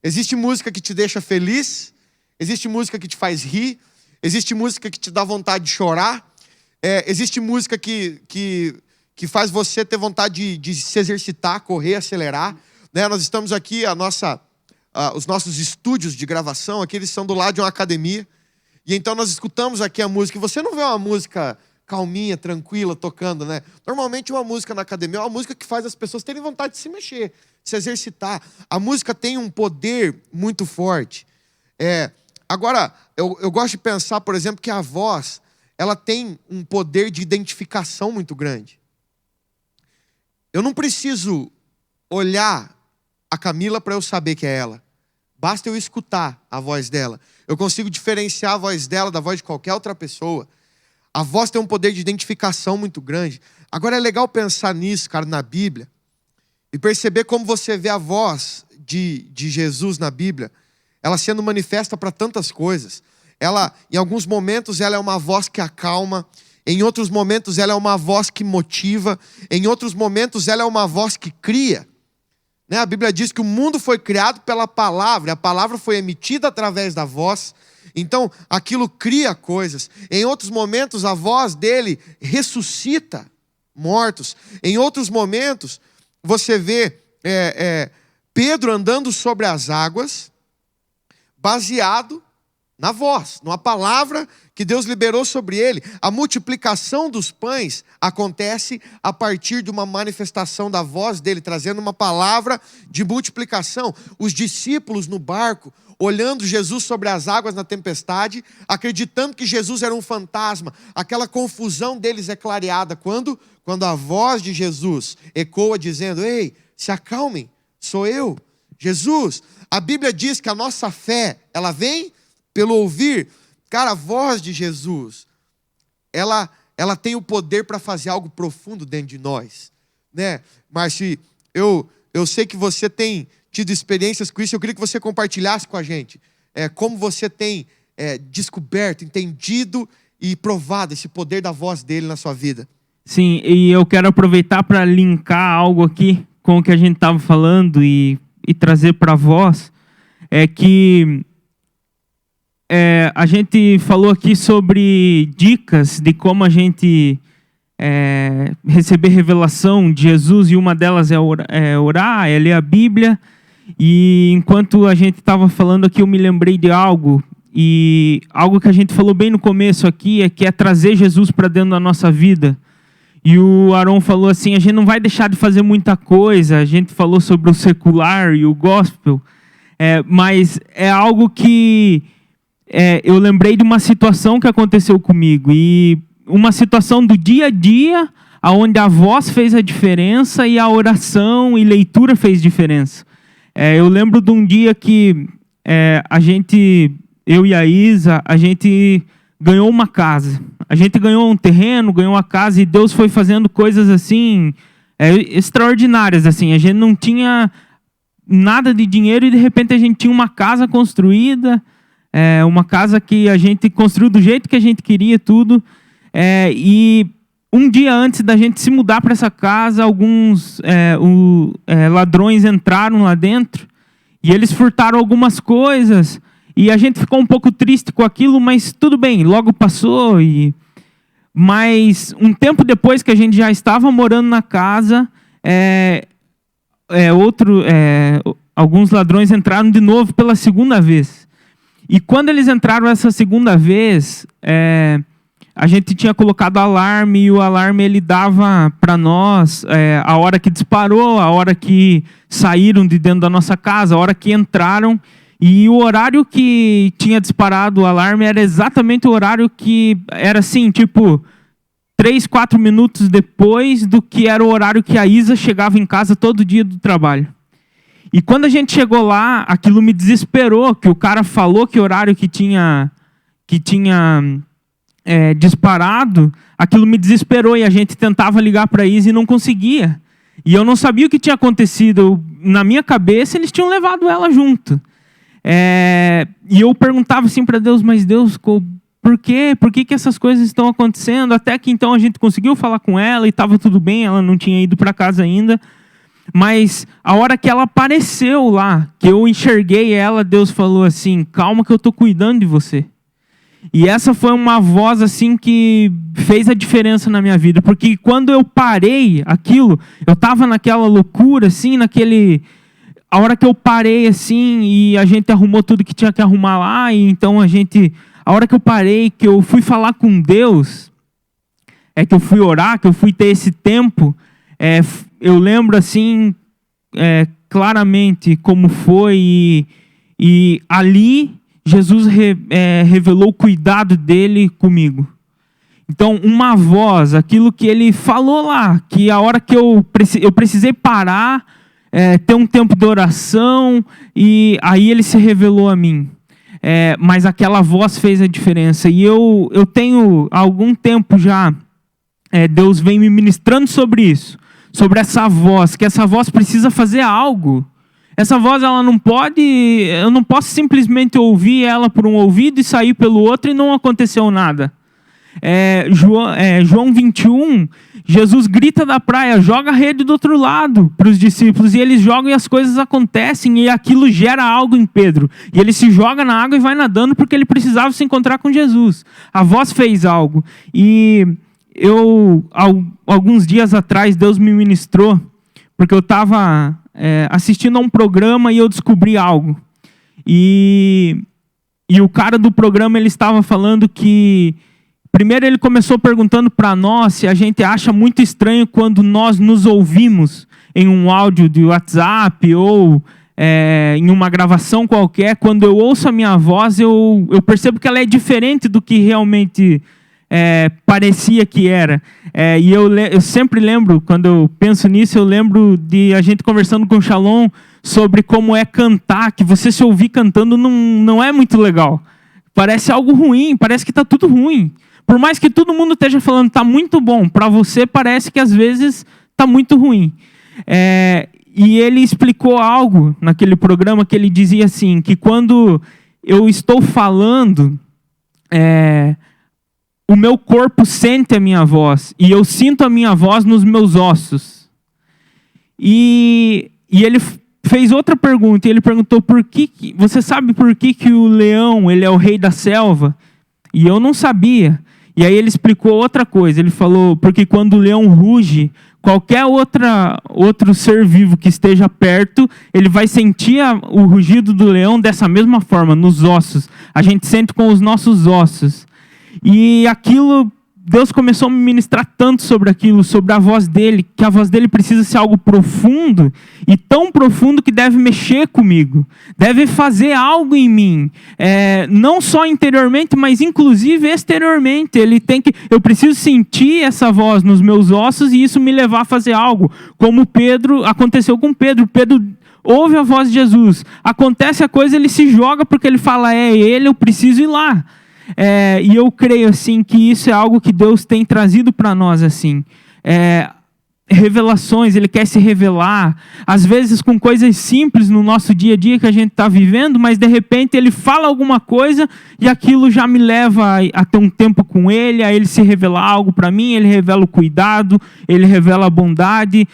Existe música que te deixa feliz, existe música que te faz rir, existe música que te dá vontade de chorar, existe música que faz você ter vontade de se exercitar, correr, acelerar. Né? Nós estamos aqui, os nossos estúdios de gravação, aqui eles são do lado de uma academia, e então nós escutamos aqui a música, e você não vê uma música calminha, tranquila, tocando, né? Normalmente uma música na academia é uma música que faz as pessoas terem vontade de se mexer, de se exercitar. A música tem um poder muito forte. Agora, eu gosto de pensar, por exemplo, que a voz, ela tem um poder de identificação muito grande. Eu não preciso olhar a Camila para eu saber que é ela. Basta eu escutar a voz dela. Eu consigo diferenciar a voz dela da voz de qualquer outra pessoa. A voz tem um poder de identificação muito grande. Agora é legal pensar nisso, cara, na Bíblia, e perceber como você vê a voz de Jesus na Bíblia, ela sendo manifesta para tantas coisas. Em alguns momentos, ela é uma voz que acalma. Em outros momentos, ela é uma voz que motiva. Em outros momentos, ela é uma voz que cria. Né? A Bíblia diz que o mundo foi criado pela palavra. A palavra foi emitida através da voz. Então, aquilo cria coisas. Em outros momentos, a voz dele ressuscita mortos. Em outros momentos, você vê Pedro andando sobre as águas, baseado Na voz, numa palavra que Deus liberou sobre ele. A multiplicação dos pães acontece a partir de uma manifestação da voz dele, trazendo uma palavra de multiplicação. Os discípulos no barco, olhando Jesus sobre as águas na tempestade, acreditando que Jesus era um fantasma. Aquela confusão deles é clareada quando a voz de Jesus ecoa dizendo: ei, se acalmem, sou eu, Jesus. A Bíblia diz que a nossa fé, ela vem pelo ouvir. Cara, a voz de Jesus, ela tem o poder para fazer algo profundo dentro de nós, né? Márcio, eu sei que você tem tido experiências com isso. Eu queria que você compartilhasse com a gente como você tem descoberto, entendido e provado esse poder da voz dele na sua vida. Sim, e eu quero aproveitar para linkar algo aqui com o que a gente estava falando e trazer para a voz. É que a gente falou aqui sobre dicas de como a gente receber revelação de Jesus, e uma delas é orar, é ler a Bíblia. E enquanto a gente estava falando aqui, eu me lembrei de algo, e algo que a gente falou bem no começo aqui, que é trazer Jesus para dentro da nossa vida. E o Aron falou assim: a gente não vai deixar de fazer muita coisa. A gente falou sobre o secular e o gospel, mas é algo que eu lembrei de uma situação que aconteceu comigo, e uma situação do dia a dia, onde a voz fez a diferença e a oração e leitura fez diferença. Eu lembro de um dia que eu e a Isa, a gente ganhou uma casa. A gente ganhou um terreno, ganhou uma casa, e Deus foi fazendo coisas assim extraordinárias. Assim. A gente não tinha nada de dinheiro e de repente a gente tinha uma casa construída, uma casa que a gente construiu do jeito que a gente queria, tudo. E um dia antes da gente se mudar para essa casa, alguns ladrões entraram lá dentro e eles furtaram algumas coisas. E a gente ficou um pouco triste com aquilo, mas tudo bem, logo passou. Mas um tempo depois que a gente já estava morando na casa, alguns ladrões entraram de novo pela segunda vez. E quando eles entraram essa segunda vez, a gente tinha colocado alarme, e o alarme ele dava para nós a hora que disparou, a hora que saíram de dentro da nossa casa, a hora que entraram. E o horário que tinha disparado o alarme era exatamente o horário que era assim, tipo, 3, 4 minutos depois do que era o horário que a Isa chegava em casa todo dia do trabalho. E quando a gente chegou lá, aquilo me desesperou, que o cara falou que horário que tinha disparado, aquilo me desesperou, e a gente tentava ligar para a Isa e não conseguia. E eu não sabia o que tinha acontecido. Na minha cabeça, eles tinham levado ela junto. E eu perguntava assim para Deus: mas Deus, por quê? Por que essas coisas estão acontecendo? Até que então a gente conseguiu falar com ela e estava tudo bem, ela não tinha ido para casa ainda. Mas a hora que ela apareceu lá, que eu enxerguei ela, Deus falou assim: calma que eu estou cuidando de você. E essa foi uma voz assim que fez a diferença na minha vida. Porque quando eu parei aquilo, eu estava naquela loucura, assim, a hora que eu parei assim, e a gente arrumou tudo que tinha que arrumar lá, e então a hora que eu parei, que eu fui falar com Deus, que eu fui orar, que eu fui ter esse tempo, eu lembro assim, claramente como foi, e ali Jesus revelou o cuidado dele comigo. Então, uma voz, aquilo que ele falou lá, que a hora que eu precisei parar, ter um tempo de oração, e aí ele se revelou a mim. Mas aquela voz fez a diferença. E eu tenho, há algum tempo já, Deus vem me ministrando sobre isso, sobre essa voz, que essa voz precisa fazer algo. Essa voz, ela não pode, eu não posso simplesmente ouvir ela por um ouvido e sair pelo outro e não aconteceu nada. João 21, Jesus grita da praia: joga a rede do outro lado, para os discípulos, e eles jogam e as coisas acontecem, e aquilo gera algo em Pedro, e ele se joga na água e vai nadando porque ele precisava se encontrar com Jesus. A voz fez algo. E alguns dias atrás, Deus me ministrou, porque eu estava assistindo a um programa e eu descobri algo. E E o cara do programa, ele estava falando que... Primeiro ele começou perguntando para nós se a gente acha muito estranho quando nós nos ouvimos em um áudio de WhatsApp ou em uma gravação qualquer. Quando eu ouço a minha voz, eu percebo que ela é diferente do que realmente parecia que era. E eu sempre lembro, quando eu penso nisso, eu lembro de a gente conversando com o Shalom sobre como é cantar, que você se ouvir cantando não é muito legal. Parece algo ruim, parece que está tudo ruim. Por mais que todo mundo esteja falando está muito bom, para você parece que às vezes está muito ruim. E ele explicou algo naquele programa que ele dizia assim, que quando eu estou falando, o meu corpo sente a minha voz, e eu sinto a minha voz nos meus ossos. E ele fez outra pergunta, e ele perguntou, você sabe por que o leão ele é o rei da selva? E eu não sabia. E aí ele explicou outra coisa, ele falou, porque quando o leão ruge, qualquer outro ser vivo que esteja perto, ele vai sentir o rugido do leão dessa mesma forma, nos ossos. A gente sente com os nossos ossos. E aquilo, Deus começou a me ministrar tanto sobre aquilo, sobre a voz dele, que a voz dele precisa ser algo profundo, e tão profundo que deve mexer comigo, deve fazer algo em mim, não só interiormente, mas inclusive exteriormente. Eu preciso sentir essa voz nos meus ossos e isso me levar a fazer algo, como aconteceu com Pedro. Pedro ouve a voz de Jesus, acontece a coisa, ele se joga porque ele fala, ele, eu preciso ir lá. E eu creio assim que isso é algo que Deus tem trazido para nós assim, revelações. Ele quer se revelar, às vezes com coisas simples no nosso dia a dia que a gente está vivendo, mas de repente ele fala alguma coisa e aquilo já me leva a ter um tempo com ele, a ele se revelar algo para mim. Ele revela o cuidado, ele revela a bondade.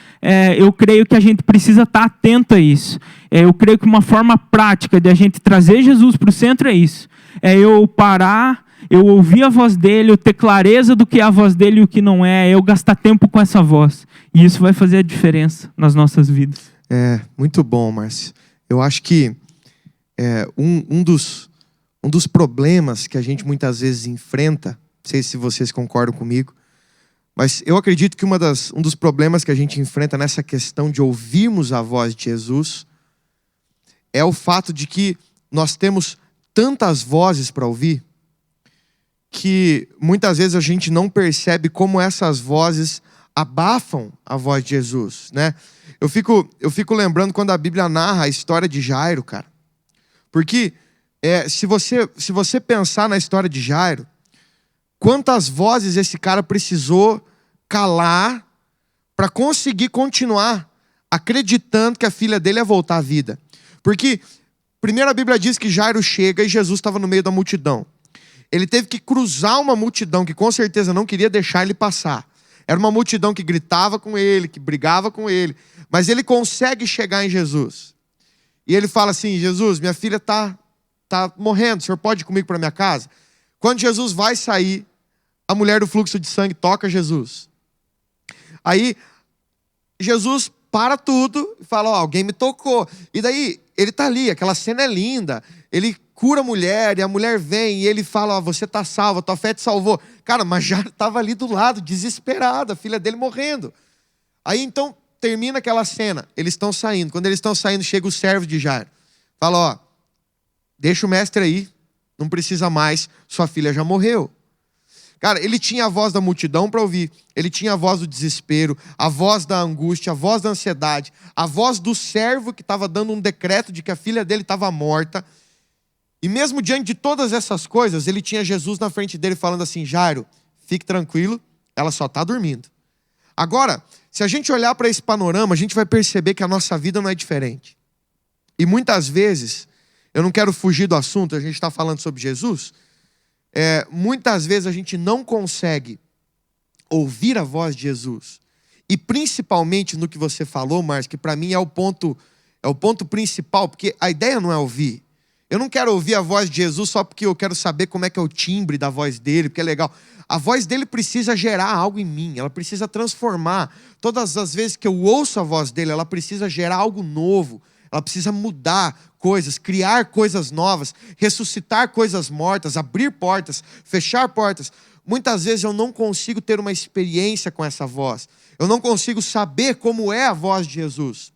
Eu creio que a gente precisa estar atento a isso. Eu creio que uma forma prática de a gente trazer Jesus para o centro é isso. Eu parar, eu ouvir a voz dele, eu ter clareza do que é a voz dele e o que não é, eu gastar tempo com essa voz. E isso vai fazer a diferença nas nossas vidas. Muito bom, Márcio. Eu acho que um dos problemas que a gente muitas vezes enfrenta, não sei se vocês concordam comigo, mas eu acredito que um dos problemas que a gente enfrenta nessa questão de ouvirmos a voz de Jesus é o fato de que nós temos tantas vozes para ouvir que muitas vezes a gente não percebe como essas vozes abafam a voz de Jesus, né? Eu fico lembrando quando a Bíblia narra a história de Jairo, cara. Porque se você pensar na história de Jairo, quantas vozes esse cara precisou calar para conseguir continuar acreditando que a filha dele ia voltar à vida. Porque primeiro a Bíblia diz que Jairo chega e Jesus estava no meio da multidão. Ele teve que cruzar uma multidão que com certeza não queria deixar ele passar. Era uma multidão que gritava com ele, que brigava com ele. Mas ele consegue chegar em Jesus. E ele fala assim, Jesus, minha filha está morrendo, o senhor pode ir comigo para minha casa? Quando Jesus vai sair, a mulher do fluxo de sangue toca Jesus. Aí Jesus para tudo e fala, alguém me tocou. E daí ele está ali, aquela cena é linda. Ele cura a mulher e a mulher vem e ele fala, você está salva, tua fé te salvou. Cara, mas já estava ali do lado, desesperada, a filha dele morrendo. Aí então termina aquela cena, eles estão saindo. Quando eles estão saindo, chega o servo de Jairo. Fala, deixa o mestre aí, não precisa mais, sua filha já morreu. Cara, ele tinha a voz da multidão para ouvir, ele tinha a voz do desespero, a voz da angústia, a voz da ansiedade, a voz do servo que estava dando um decreto de que a filha dele estava morta. E mesmo diante de todas essas coisas, ele tinha Jesus na frente dele falando assim, Jairo, fique tranquilo, ela só está dormindo. Agora, se a gente olhar para esse panorama, a gente vai perceber que a nossa vida não é diferente. E muitas vezes, eu não quero fugir do assunto, a gente está falando sobre Jesus, muitas vezes a gente não consegue ouvir a voz de Jesus. E principalmente no que você falou, Márcio, que para mim é o ponto principal, porque a ideia não é ouvir. Eu não quero ouvir a voz de Jesus só porque eu quero saber como é que é o timbre da voz dele, porque é legal. A voz dele precisa gerar algo em mim, ela precisa transformar. Todas as vezes que eu ouço a voz dele, ela precisa gerar algo novo. ela precisa mudar coisas, criar coisas novas, ressuscitar coisas mortas, abrir portas, fechar portas. Muitas vezes eu não consigo ter uma experiência com essa voz. Eu não consigo saber como é a voz de Jesus.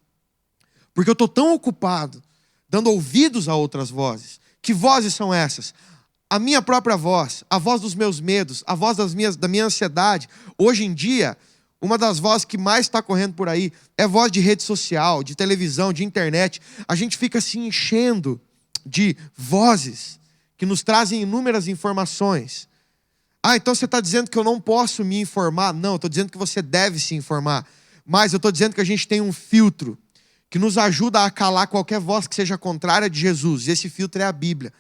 Porque eu estou tão ocupado, dando ouvidos a outras vozes. Que vozes são essas? A minha própria voz, a voz dos meus medos, a voz da minha ansiedade. Hoje em dia, uma das vozes que mais está correndo por aí é voz de rede social, de televisão, de internet. A gente fica se enchendo de vozes que nos trazem inúmeras informações. Ah, então você está dizendo que eu não posso me informar? Não, eu estou dizendo que você deve se informar. Mas eu estou dizendo que a gente tem um filtro que nos ajuda a calar qualquer voz que seja contrária de Jesus. E esse filtro é a Bíblia.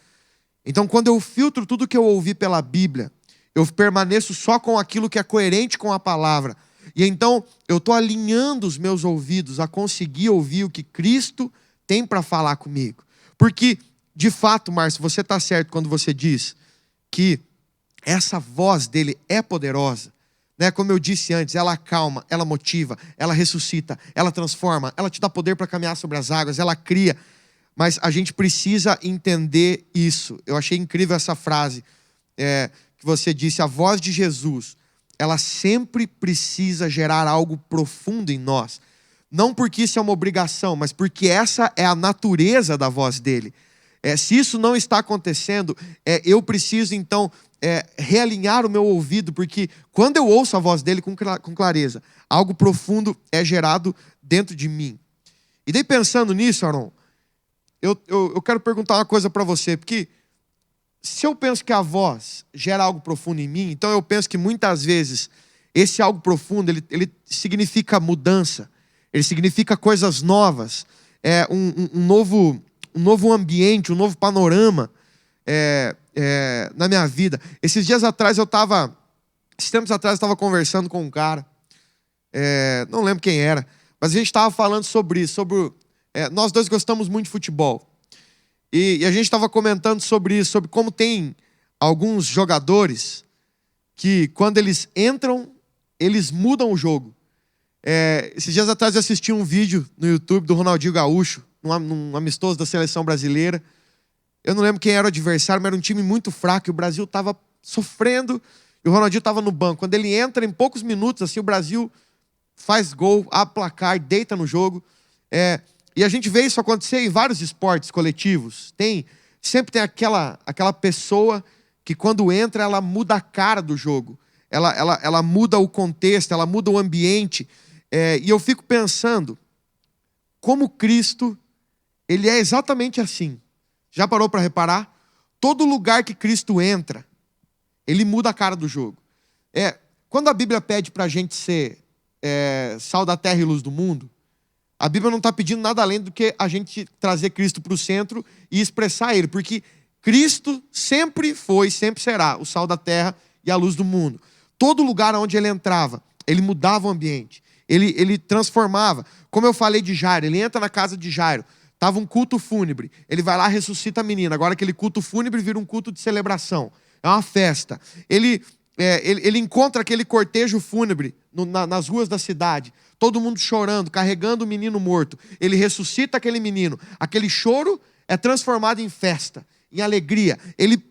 Então, quando eu filtro tudo que eu ouvi pela Bíblia, eu permaneço só com aquilo que é coerente com a palavra. E então, eu estou alinhando os meus ouvidos a conseguir ouvir o que Cristo tem para falar comigo. Porque, de fato, Márcio, você está certo quando você diz que essa voz dele é poderosa. Né? Como eu disse antes, ela acalma, ela motiva, ela ressuscita, ela transforma, ela te dá poder para caminhar sobre as águas, ela cria. Mas a gente precisa entender isso. Eu achei incrível essa frase que você disse, a voz de Jesus, ela sempre precisa gerar algo profundo em nós. Não porque isso é uma obrigação, mas porque essa é a natureza da voz dele. Se isso não está acontecendo, eu preciso então realinhar o meu ouvido, porque quando eu ouço a voz dele com clareza, algo profundo é gerado dentro de mim. E daí pensando nisso, Aron, eu quero perguntar uma coisa para você, porque se eu penso que a voz gera algo profundo em mim, então eu penso que muitas vezes esse algo profundo, ele significa mudança, ele significa coisas novas, um novo ambiente, um novo panorama na minha vida. Esses tempos atrás eu estava conversando com um cara, não lembro quem era, mas a gente estava falando sobre isso, nós dois gostamos muito de futebol. E a gente estava comentando sobre isso, sobre como tem alguns jogadores que, quando eles entram, eles mudam o jogo. Esses dias atrás eu assisti um vídeo no YouTube do Ronaldinho Gaúcho, num amistoso da seleção brasileira. Eu não lembro quem era o adversário, mas era um time muito fraco, e o Brasil estava sofrendo, e o Ronaldinho estava no banco. Quando ele entra, em poucos minutos, assim, o Brasil faz gol, abre placar, deita no jogo. E a gente vê isso acontecer em vários esportes coletivos. Sempre tem aquela pessoa que, quando entra, ela muda a cara do jogo. Ela muda o contexto, ela muda o ambiente. E eu fico pensando, como Cristo, ele é exatamente assim. Já parou para reparar? Todo lugar que Cristo entra, ele muda a cara do jogo. Quando a Bíblia pede para a gente ser sal da terra e luz do mundo, a Bíblia não está pedindo nada além do que a gente trazer Cristo para o centro e expressar Ele. Porque Cristo sempre foi, sempre será o sal da terra e a luz do mundo. Todo lugar onde Ele entrava, Ele mudava o ambiente. Ele transformava. Como eu falei de Jairo, Ele entra na casa de Jairo. Estava um culto fúnebre. Ele vai lá e ressuscita a menina. Agora aquele culto fúnebre vira um culto de celebração. É uma festa. Ele encontra aquele cortejo fúnebre nas ruas da cidade. Todo mundo chorando, carregando o menino morto. Ele ressuscita aquele menino. Aquele choro é transformado em festa, em alegria. Ele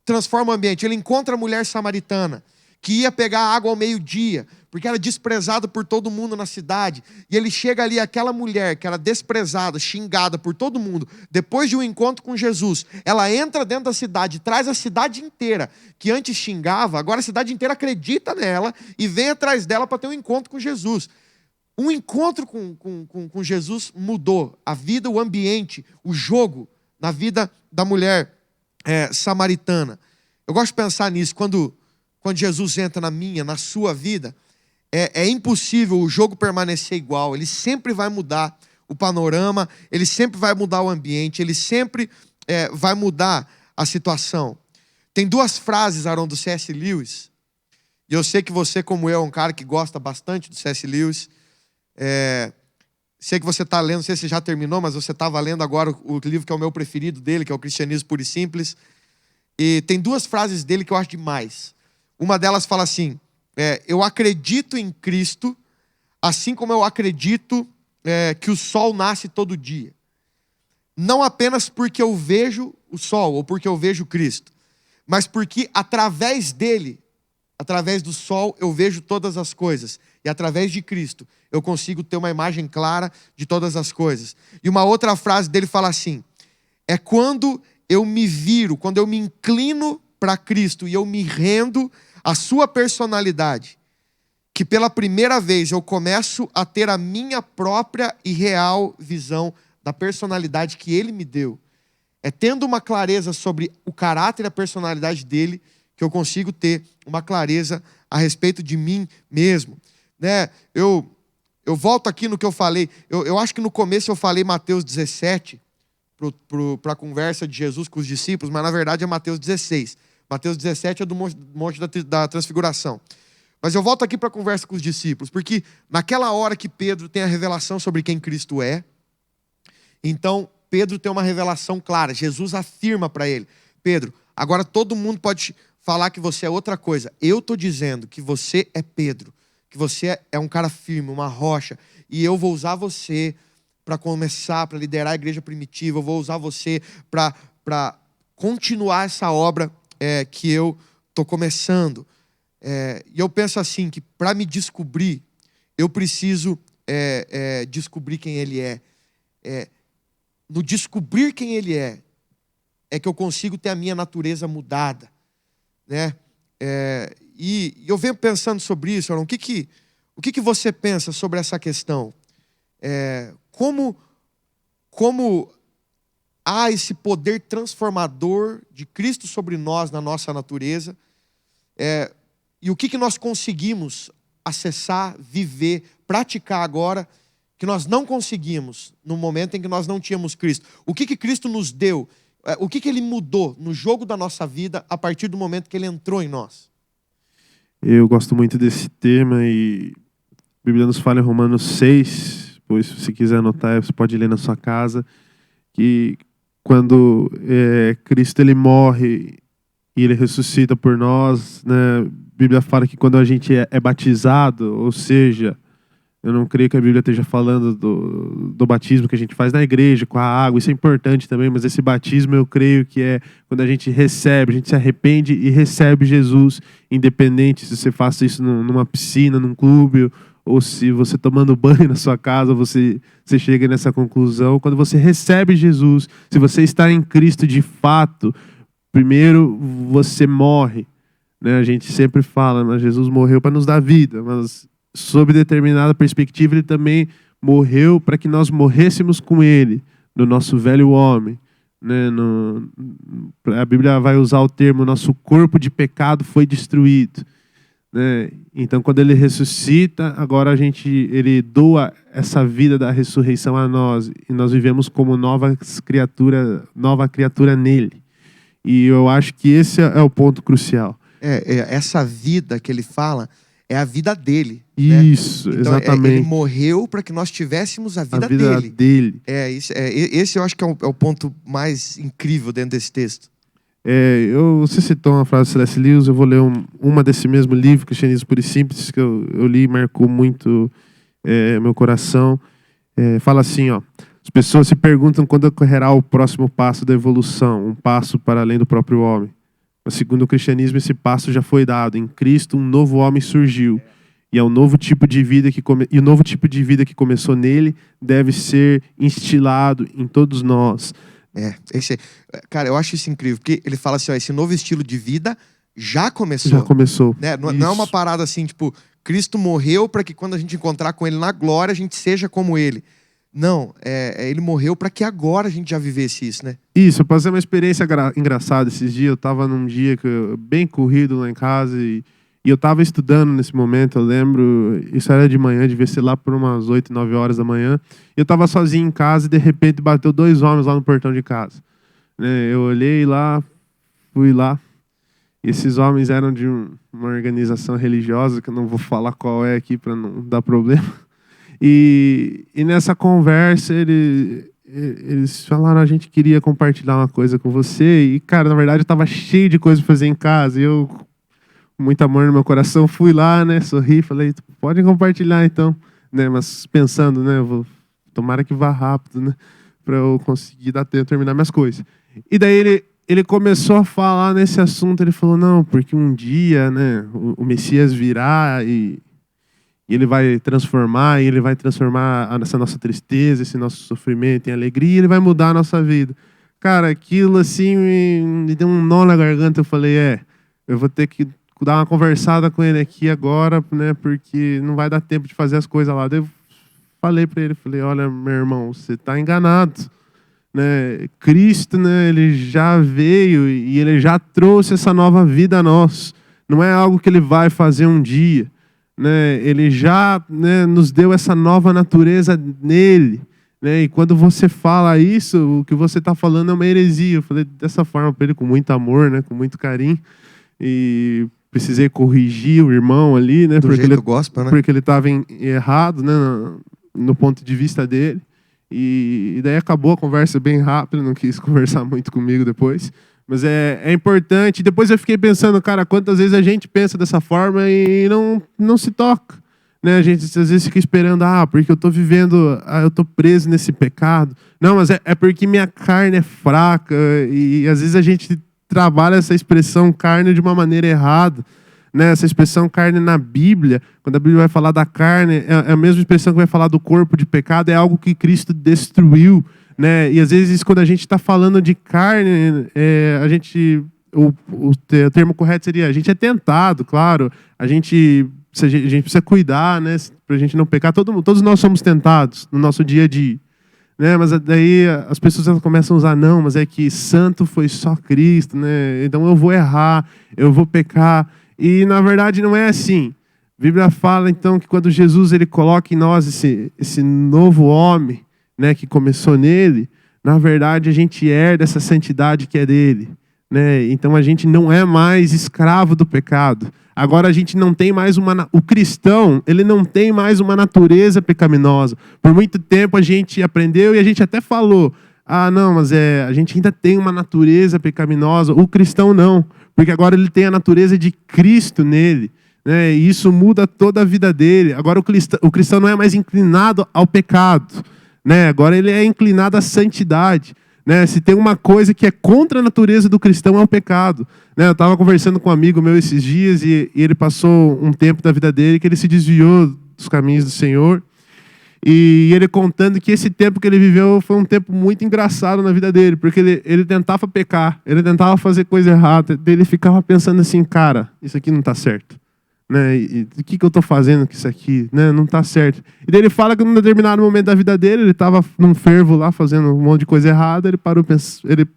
transforma o ambiente. Ele encontra a mulher samaritana, que ia pegar água ao meio-dia, porque era desprezada por todo mundo na cidade. E ele chega ali, aquela mulher que era desprezada, xingada por todo mundo, depois de um encontro com Jesus, ela entra dentro da cidade, traz a cidade inteira, que antes xingava, agora a cidade inteira acredita nela e vem atrás dela para ter um encontro com Jesus. Um encontro com Jesus mudou a vida, o ambiente, o jogo na vida da mulher samaritana. Eu gosto de pensar nisso, quando Jesus entra na sua vida, é impossível o jogo permanecer igual. Ele sempre vai mudar o panorama, ele sempre vai mudar o ambiente, ele sempre vai mudar a situação. Tem duas frases, Aron, do C.S. Lewis, e eu sei que você, como eu, é um cara que gosta bastante do C.S. Lewis. Sei que você está lendo, não sei se já terminou, mas você estava lendo agora o livro que é o meu preferido dele, que é o Cristianismo Puro e Simples. E tem duas frases dele que eu acho demais. Uma delas fala assim, eu acredito em Cristo, assim como eu acredito que o sol nasce todo dia. não apenas porque eu vejo o sol ou porque eu vejo Cristo, mas porque através dele, através do sol, eu vejo todas as coisas. E através de Cristo, eu consigo ter uma imagem clara de todas as coisas. E uma outra frase dele fala assim: é quando eu me viro, quando eu me inclino para Cristo e eu me rendo à sua personalidade, que pela primeira vez eu começo a ter a minha própria e real visão da personalidade que ele me deu. É tendo uma clareza sobre o caráter e a personalidade dele que eu consigo ter uma clareza a respeito de mim mesmo. Né? Eu volto aqui no que eu falei. Eu acho que no começo eu falei Mateus 17 para a conversa de Jesus com os discípulos, mas na verdade é Mateus 16. Mateus 17 é do Monte da Transfiguração. Mas eu volto aqui para a conversa com os discípulos, porque naquela hora que Pedro tem a revelação sobre quem Cristo é, então Pedro tem uma revelação clara. Jesus afirma para ele: Pedro, agora todo mundo pode falar que você é outra coisa. Eu estou dizendo que você é Pedro, que você é um cara firme, uma rocha, e eu vou usar você para começar, para liderar a igreja primitiva, eu vou usar você para continuar essa obra que eu estou começando. E eu penso assim, que para me descobrir, eu preciso descobrir quem ele é. No descobrir quem ele é que eu consigo ter a minha natureza mudada. Né? E eu venho pensando sobre isso, Arão. O que você pensa sobre essa questão? Como há esse poder transformador de Cristo sobre nós, na nossa natureza, e o que nós conseguimos acessar, viver, praticar agora, que nós não conseguimos no momento em que nós não tínhamos Cristo. O que Cristo nos deu? O que Ele mudou no jogo da nossa vida a partir do momento que Ele entrou em nós? Eu gosto muito desse tema e a Bíblia nos fala em Romanos 6, pois se você quiser anotar, você pode ler na sua casa, que quando Cristo ele morre e ele ressuscita por nós, né? A Bíblia fala que quando a gente é batizado, ou seja, eu não creio que a Bíblia esteja falando do batismo que a gente faz na igreja, com a água, isso é importante também, mas esse batismo eu creio que é quando a gente recebe, a gente se arrepende e recebe Jesus, independente se você faça isso numa piscina, num clube, ou se você tomando banho na sua casa, você chega nessa conclusão. Quando você recebe Jesus, se você está em Cristo de fato, primeiro você morre. Né? A gente sempre fala, mas Jesus morreu para nos dar vida, mas sob determinada perspectiva, ele também morreu para que nós morrêssemos com ele, no nosso velho homem. Né? A Bíblia vai usar o termo, nosso corpo de pecado foi destruído. Né? Então, quando ele ressuscita, agora ele doa essa vida da ressurreição a nós, e nós vivemos como nova criatura nele. E eu acho que esse é o ponto crucial. Essa vida que ele fala é a vida dele. Isso, né? Então, exatamente. Ele morreu para que nós tivéssemos a vida dele. Esse eu acho que é o ponto mais incrível dentro desse texto. Você citou uma frase de C.S. Lewis, eu vou ler uma desse mesmo livro, Cristianismo Puro e Simples, que eu li e marcou muito meu coração. Fala assim, ó: as pessoas se perguntam quando ocorrerá o próximo passo da evolução, um passo para além do próprio homem. Mas segundo o cristianismo, esse passo já foi dado. Em Cristo, um novo homem surgiu. E é um novo tipo de vida e o novo tipo de vida que começou nele deve ser instilado em todos nós. Cara, eu acho isso incrível, porque ele fala assim, ó, esse novo estilo de vida já começou. Já começou. Né? Não é uma parada assim, tipo, Cristo morreu para que quando a gente encontrar com ele na glória, a gente seja como ele. Não, ele morreu para que agora a gente já vivesse isso, né? Isso, eu passei uma experiência engraçada esses dias. Eu estava num dia bem corrido lá em casa e eu estava estudando nesse momento, eu lembro, isso era de manhã, devia ser lá por umas 8, 9 horas da manhã. Eu estava sozinho em casa e de repente bateu 2 homens lá no portão de casa. Né? Eu olhei lá, fui lá. E esses homens eram de uma organização religiosa, que eu não vou falar qual é aqui para não dar problema. E nessa conversa eles falaram: a gente queria compartilhar uma coisa com você. E, cara, na verdade eu estava cheio de coisa para fazer em casa. E eu, com muito amor no meu coração, fui lá, né, sorri, falei: pode compartilhar então. Né, mas pensando, né, tomara que vá rápido, né. para eu conseguir dar tempo de terminar minhas coisas. E daí ele começou a falar nesse assunto, ele falou, não, porque um dia, né, o Messias virá e ele vai transformar, essa nossa tristeza, esse nosso sofrimento em alegria, e ele vai mudar a nossa vida. Cara, aquilo assim me deu um nó na garganta, eu falei, eu vou ter que dar uma conversada com ele aqui agora, né, porque não vai dar tempo de fazer as coisas lá. Daí eu falei para ele, olha, meu irmão, você está enganado. Né? Cristo, né, ele já veio e ele já trouxe essa nova vida a nós. Não é algo que ele vai fazer um dia. Né? Ele já, né, nos deu essa nova natureza nele. Né? E quando você fala isso, o que você está falando é uma heresia. Eu falei dessa forma para ele, com muito amor, né, com muito carinho. E precisei corrigir o irmão ali, né, porque ele gospel, né? Porque ele estava errado, né, no ponto de vista dele. E daí acabou a conversa bem rápido, não quis conversar muito comigo depois. Mas é importante. Depois eu fiquei pensando, cara, quantas vezes a gente pensa dessa forma e não se toca. Né? A gente às vezes fica esperando, porque eu estou vivendo, eu estou preso nesse pecado. Não, mas é porque minha carne é fraca. E às vezes a gente trabalha essa expressão carne de uma maneira errada. Né, essa expressão carne na Bíblia, quando a Bíblia vai falar da carne, é a mesma expressão que vai falar do corpo de pecado, é algo que Cristo destruiu. Né? E às vezes, quando a gente está falando de carne, o termo correto seria: a gente é tentado, claro, a gente precisa cuidar, né, para a gente não pecar. Todos nós somos tentados no nosso dia a dia. Né? Mas daí as pessoas começam a usar, não, mas é que santo foi só Cristo, né? Então eu vou errar, eu vou pecar. E, na verdade, não é assim. A Bíblia fala, então, que quando Jesus ele coloca em nós esse novo homem, né, que começou nele, na verdade, a gente herda essa santidade que é dele. Né? Então, a gente não é mais escravo do pecado. Agora, a gente não tem mais o cristão, ele não tem mais uma natureza pecaminosa. Por muito tempo, a gente aprendeu e a gente até falou, não, mas a gente ainda tem uma natureza pecaminosa. O cristão não. Porque agora ele tem a natureza de Cristo nele. Né? E isso muda toda a vida dele. Agora o cristão não é mais inclinado ao pecado. Né? Agora ele é inclinado à santidade. Né? Se tem uma coisa que é contra a natureza do cristão, é o pecado. Né? Eu estava conversando com um amigo meu esses dias e ele passou um tempo da vida dele que ele se desviou dos caminhos do Senhor. E ele contando que esse tempo que ele viveu foi um tempo muito engraçado na vida dele, porque ele tentava pecar, ele tentava fazer coisa errada, ele ficava pensando assim, cara, isso aqui não está certo. Né? E o que eu estou fazendo com isso aqui? Né? Não está certo. E daí ele fala que num determinado momento da vida dele, ele estava num fervo lá, fazendo um monte de coisa errada, ele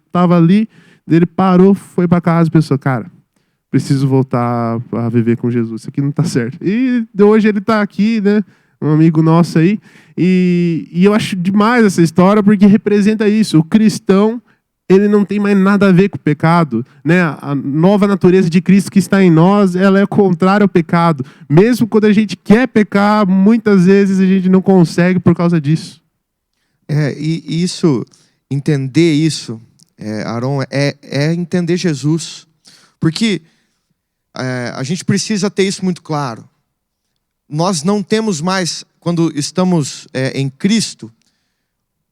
estava ali, ele parou, foi para casa e pensou, cara, preciso voltar a viver com Jesus, isso aqui não está certo. E hoje ele está aqui, né? Um amigo nosso aí, e eu acho demais essa história porque representa isso. O cristão, ele não tem mais nada a ver com o pecado, né? A nova natureza de Cristo que está em nós, ela é contrária ao pecado. Mesmo quando a gente quer pecar, muitas vezes a gente não consegue por causa disso. E entender isso, Aaron, é entender Jesus. Porque a gente precisa ter isso muito claro. Nós não temos mais, quando estamos em Cristo,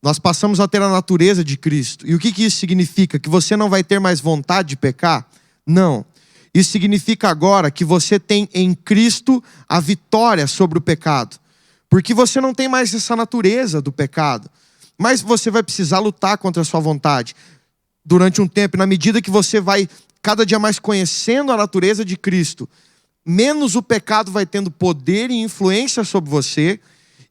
nós passamos a ter a natureza de Cristo. E o que isso significa? Que você não vai ter mais vontade de pecar? Não. Isso significa agora que você tem em Cristo a vitória sobre o pecado. Porque você não tem mais essa natureza do pecado. Mas você vai precisar lutar contra a sua vontade durante um tempo. Na medida que você vai cada dia mais conhecendo a natureza de Cristo, menos o pecado vai tendo poder e influência sobre você,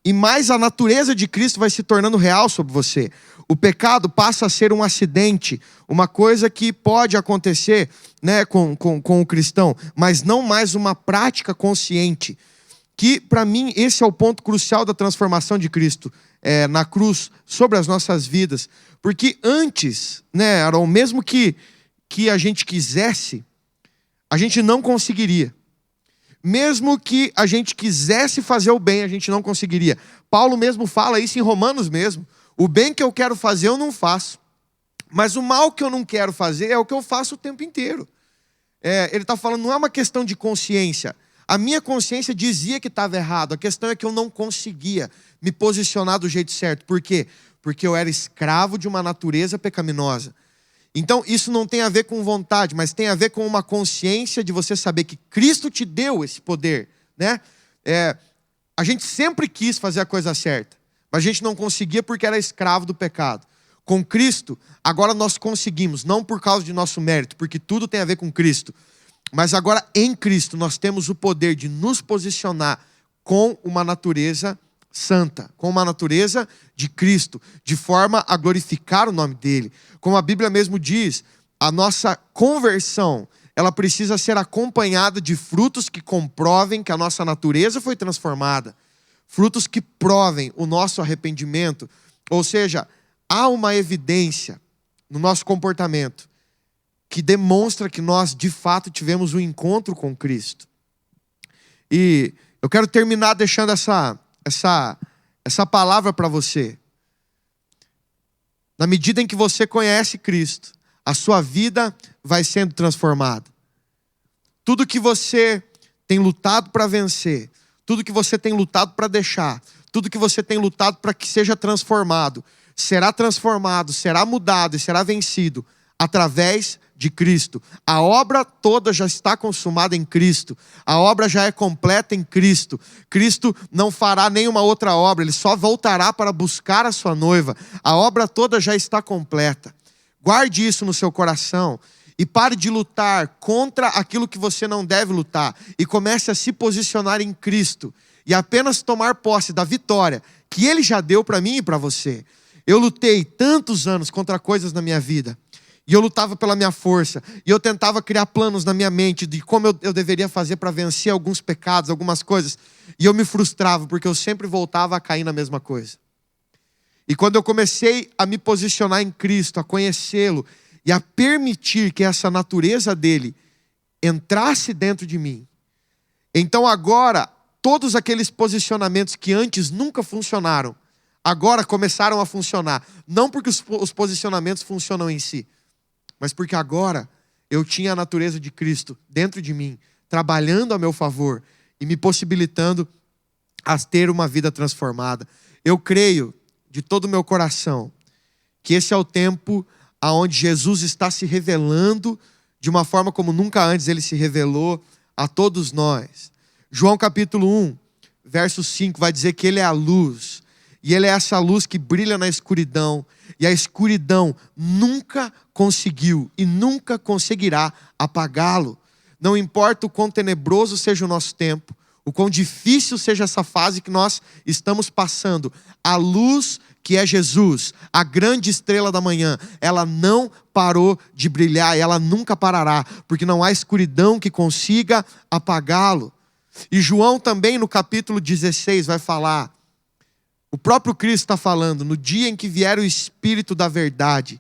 e mais a natureza de Cristo vai se tornando real sobre você. O pecado passa a ser um acidente, uma coisa que pode acontecer, né, com o cristão, mas não mais uma prática consciente. Que, para mim, esse é o ponto crucial da transformação de Cristo na cruz, sobre as nossas vidas. Porque antes, né, Aaron, mesmo que a gente quisesse, a gente não conseguiria. Mesmo que a gente quisesse fazer o bem, a gente não conseguiria. Paulo mesmo fala isso em Romanos mesmo. O bem que eu quero fazer, eu não faço. Mas o mal que eu não quero fazer é o que eu faço o tempo inteiro. Ele está falando, não é uma questão de consciência. A minha consciência dizia que estava errado. A questão é que eu não conseguia me posicionar do jeito certo. Por quê? porque eu era escravo de uma natureza pecaminosa. Então, isso não tem a ver com vontade, mas tem a ver com uma consciência de você saber que Cristo te deu esse poder, né? A gente sempre quis fazer a coisa certa, mas a gente não conseguia porque era escravo do pecado. Com Cristo, agora nós conseguimos, não por causa de nosso mérito, porque tudo tem a ver com Cristo, mas agora em Cristo nós temos o poder de nos posicionar com uma natureza santa, com uma natureza de Cristo, de forma a glorificar o nome dele. Como a Bíblia mesmo diz, a nossa conversão, ela precisa ser acompanhada de frutos que comprovem que a nossa natureza foi transformada, frutos que provem o nosso arrependimento, ou seja, há uma evidência no nosso comportamento que demonstra que nós de fato tivemos um encontro com Cristo. E eu quero terminar deixando essa palavra para você. Na medida em que você conhece Cristo, a sua vida vai sendo transformada. Tudo que você tem lutado para vencer, tudo que você tem lutado para deixar, tudo que você tem lutado para que seja transformado, será transformado, será mudado e será vencido através de Cristo. A obra toda já está consumada em Cristo. A obra já é completa em Cristo. Cristo não fará nenhuma outra obra, ele só voltará para buscar a sua noiva. A obra toda já está completa. Guarde isso no seu coração e pare de lutar contra aquilo que você não deve lutar e comece a se posicionar em Cristo e apenas tomar posse da vitória que Ele já deu para mim e para você. Eu lutei tantos anos contra coisas na minha vida. E eu lutava pela minha força. E eu tentava criar planos na minha mente de como eu deveria fazer para vencer alguns pecados, algumas coisas. E eu me frustrava, porque eu sempre voltava a cair na mesma coisa. E quando eu comecei a me posicionar em Cristo, a conhecê-lo, e a permitir que essa natureza dele entrasse dentro de mim, então agora, todos aqueles posicionamentos que antes nunca funcionaram, agora começaram a funcionar. Não porque os posicionamentos funcionam em si, mas porque agora eu tinha a natureza de Cristo dentro de mim, trabalhando a meu favor e me possibilitando a ter uma vida transformada. Eu creio de todo o meu coração que esse é o tempo onde Jesus está se revelando de uma forma como nunca antes ele se revelou a todos nós. João capítulo 1, verso 5 vai dizer que ele é a luz. E ele é essa luz que brilha na escuridão. E a escuridão nunca conseguiu e nunca conseguirá apagá-lo. Não importa o quão tenebroso seja o nosso tempo, o quão difícil seja essa fase que nós estamos passando, a luz que é Jesus, a grande estrela da manhã, ela não parou de brilhar e ela nunca parará, porque não há escuridão que consiga apagá-lo. E João também no capítulo 16 vai falar, o próprio Cristo está falando, no dia em que vier o Espírito da verdade,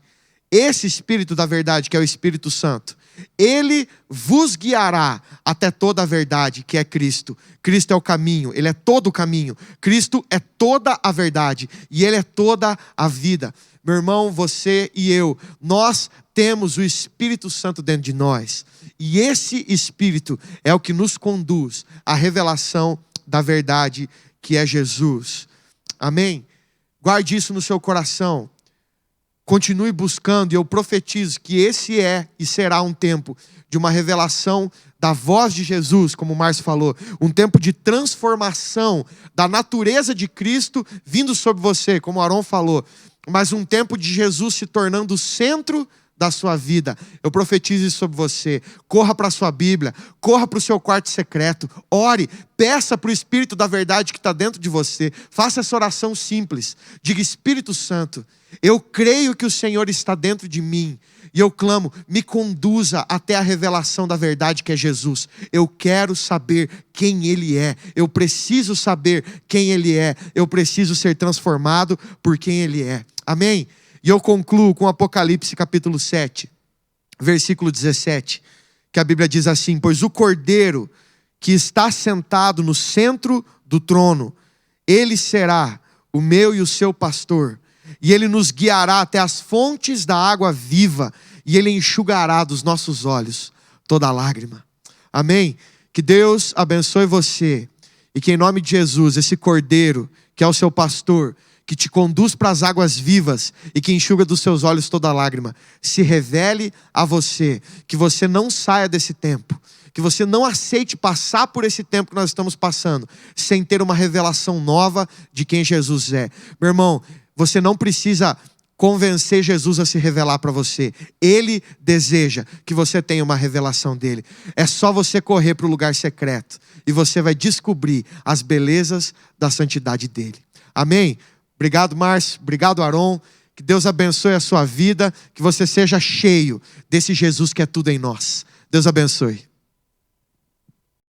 esse Espírito da verdade que é o Espírito Santo, ele vos guiará até toda a verdade que é Cristo. Cristo é o caminho, ele é todo o caminho. Cristo é toda a verdade e ele é toda a vida. Meu irmão, você e eu, nós temos o Espírito Santo dentro de nós. E esse Espírito é o que nos conduz à revelação da verdade que é Jesus. Amém? Guarde isso no seu coração. Continue buscando e eu profetizo que esse é e será um tempo de uma revelação da voz de Jesus, como o Márcio falou. Um tempo de transformação da natureza de Cristo vindo sobre você, como o Aron falou. Mas um tempo de Jesus se tornando o centro da sua vida. Eu profetizo isso sobre você. Corra para a sua Bíblia, corra para o seu quarto secreto, ore, peça para o Espírito da verdade que está dentro de você. Faça essa oração simples. Diga, Espírito Santo, eu creio que o Senhor está dentro de mim. E eu clamo, me conduza até a revelação da verdade que é Jesus. Eu quero saber quem Ele é. Eu preciso saber quem Ele é. Eu preciso ser transformado por quem Ele é. Amém? E eu concluo com Apocalipse capítulo 7, versículo 17, que a Bíblia diz assim, pois o Cordeiro que está sentado no centro do trono, Ele será o meu e o seu pastor, e Ele nos guiará até as fontes da água viva, e Ele enxugará dos nossos olhos toda lágrima. Amém? Que Deus abençoe você, e que em nome de Jesus, esse Cordeiro, que é o seu pastor, que te conduz para as águas vivas e que enxuga dos seus olhos toda lágrima, se revele a você, que você não saia desse tempo, que você não aceite passar por esse tempo que nós estamos passando, sem ter uma revelação nova de quem Jesus é. Meu irmão, você não precisa convencer Jesus a se revelar para você. Ele deseja que você tenha uma revelação dele. É só você correr para o lugar secreto e você vai descobrir as belezas da santidade dele. Amém? Obrigado, Márcio. Obrigado, Aron. Que Deus abençoe a sua vida. Que você seja cheio desse Jesus que é tudo em nós. Deus abençoe.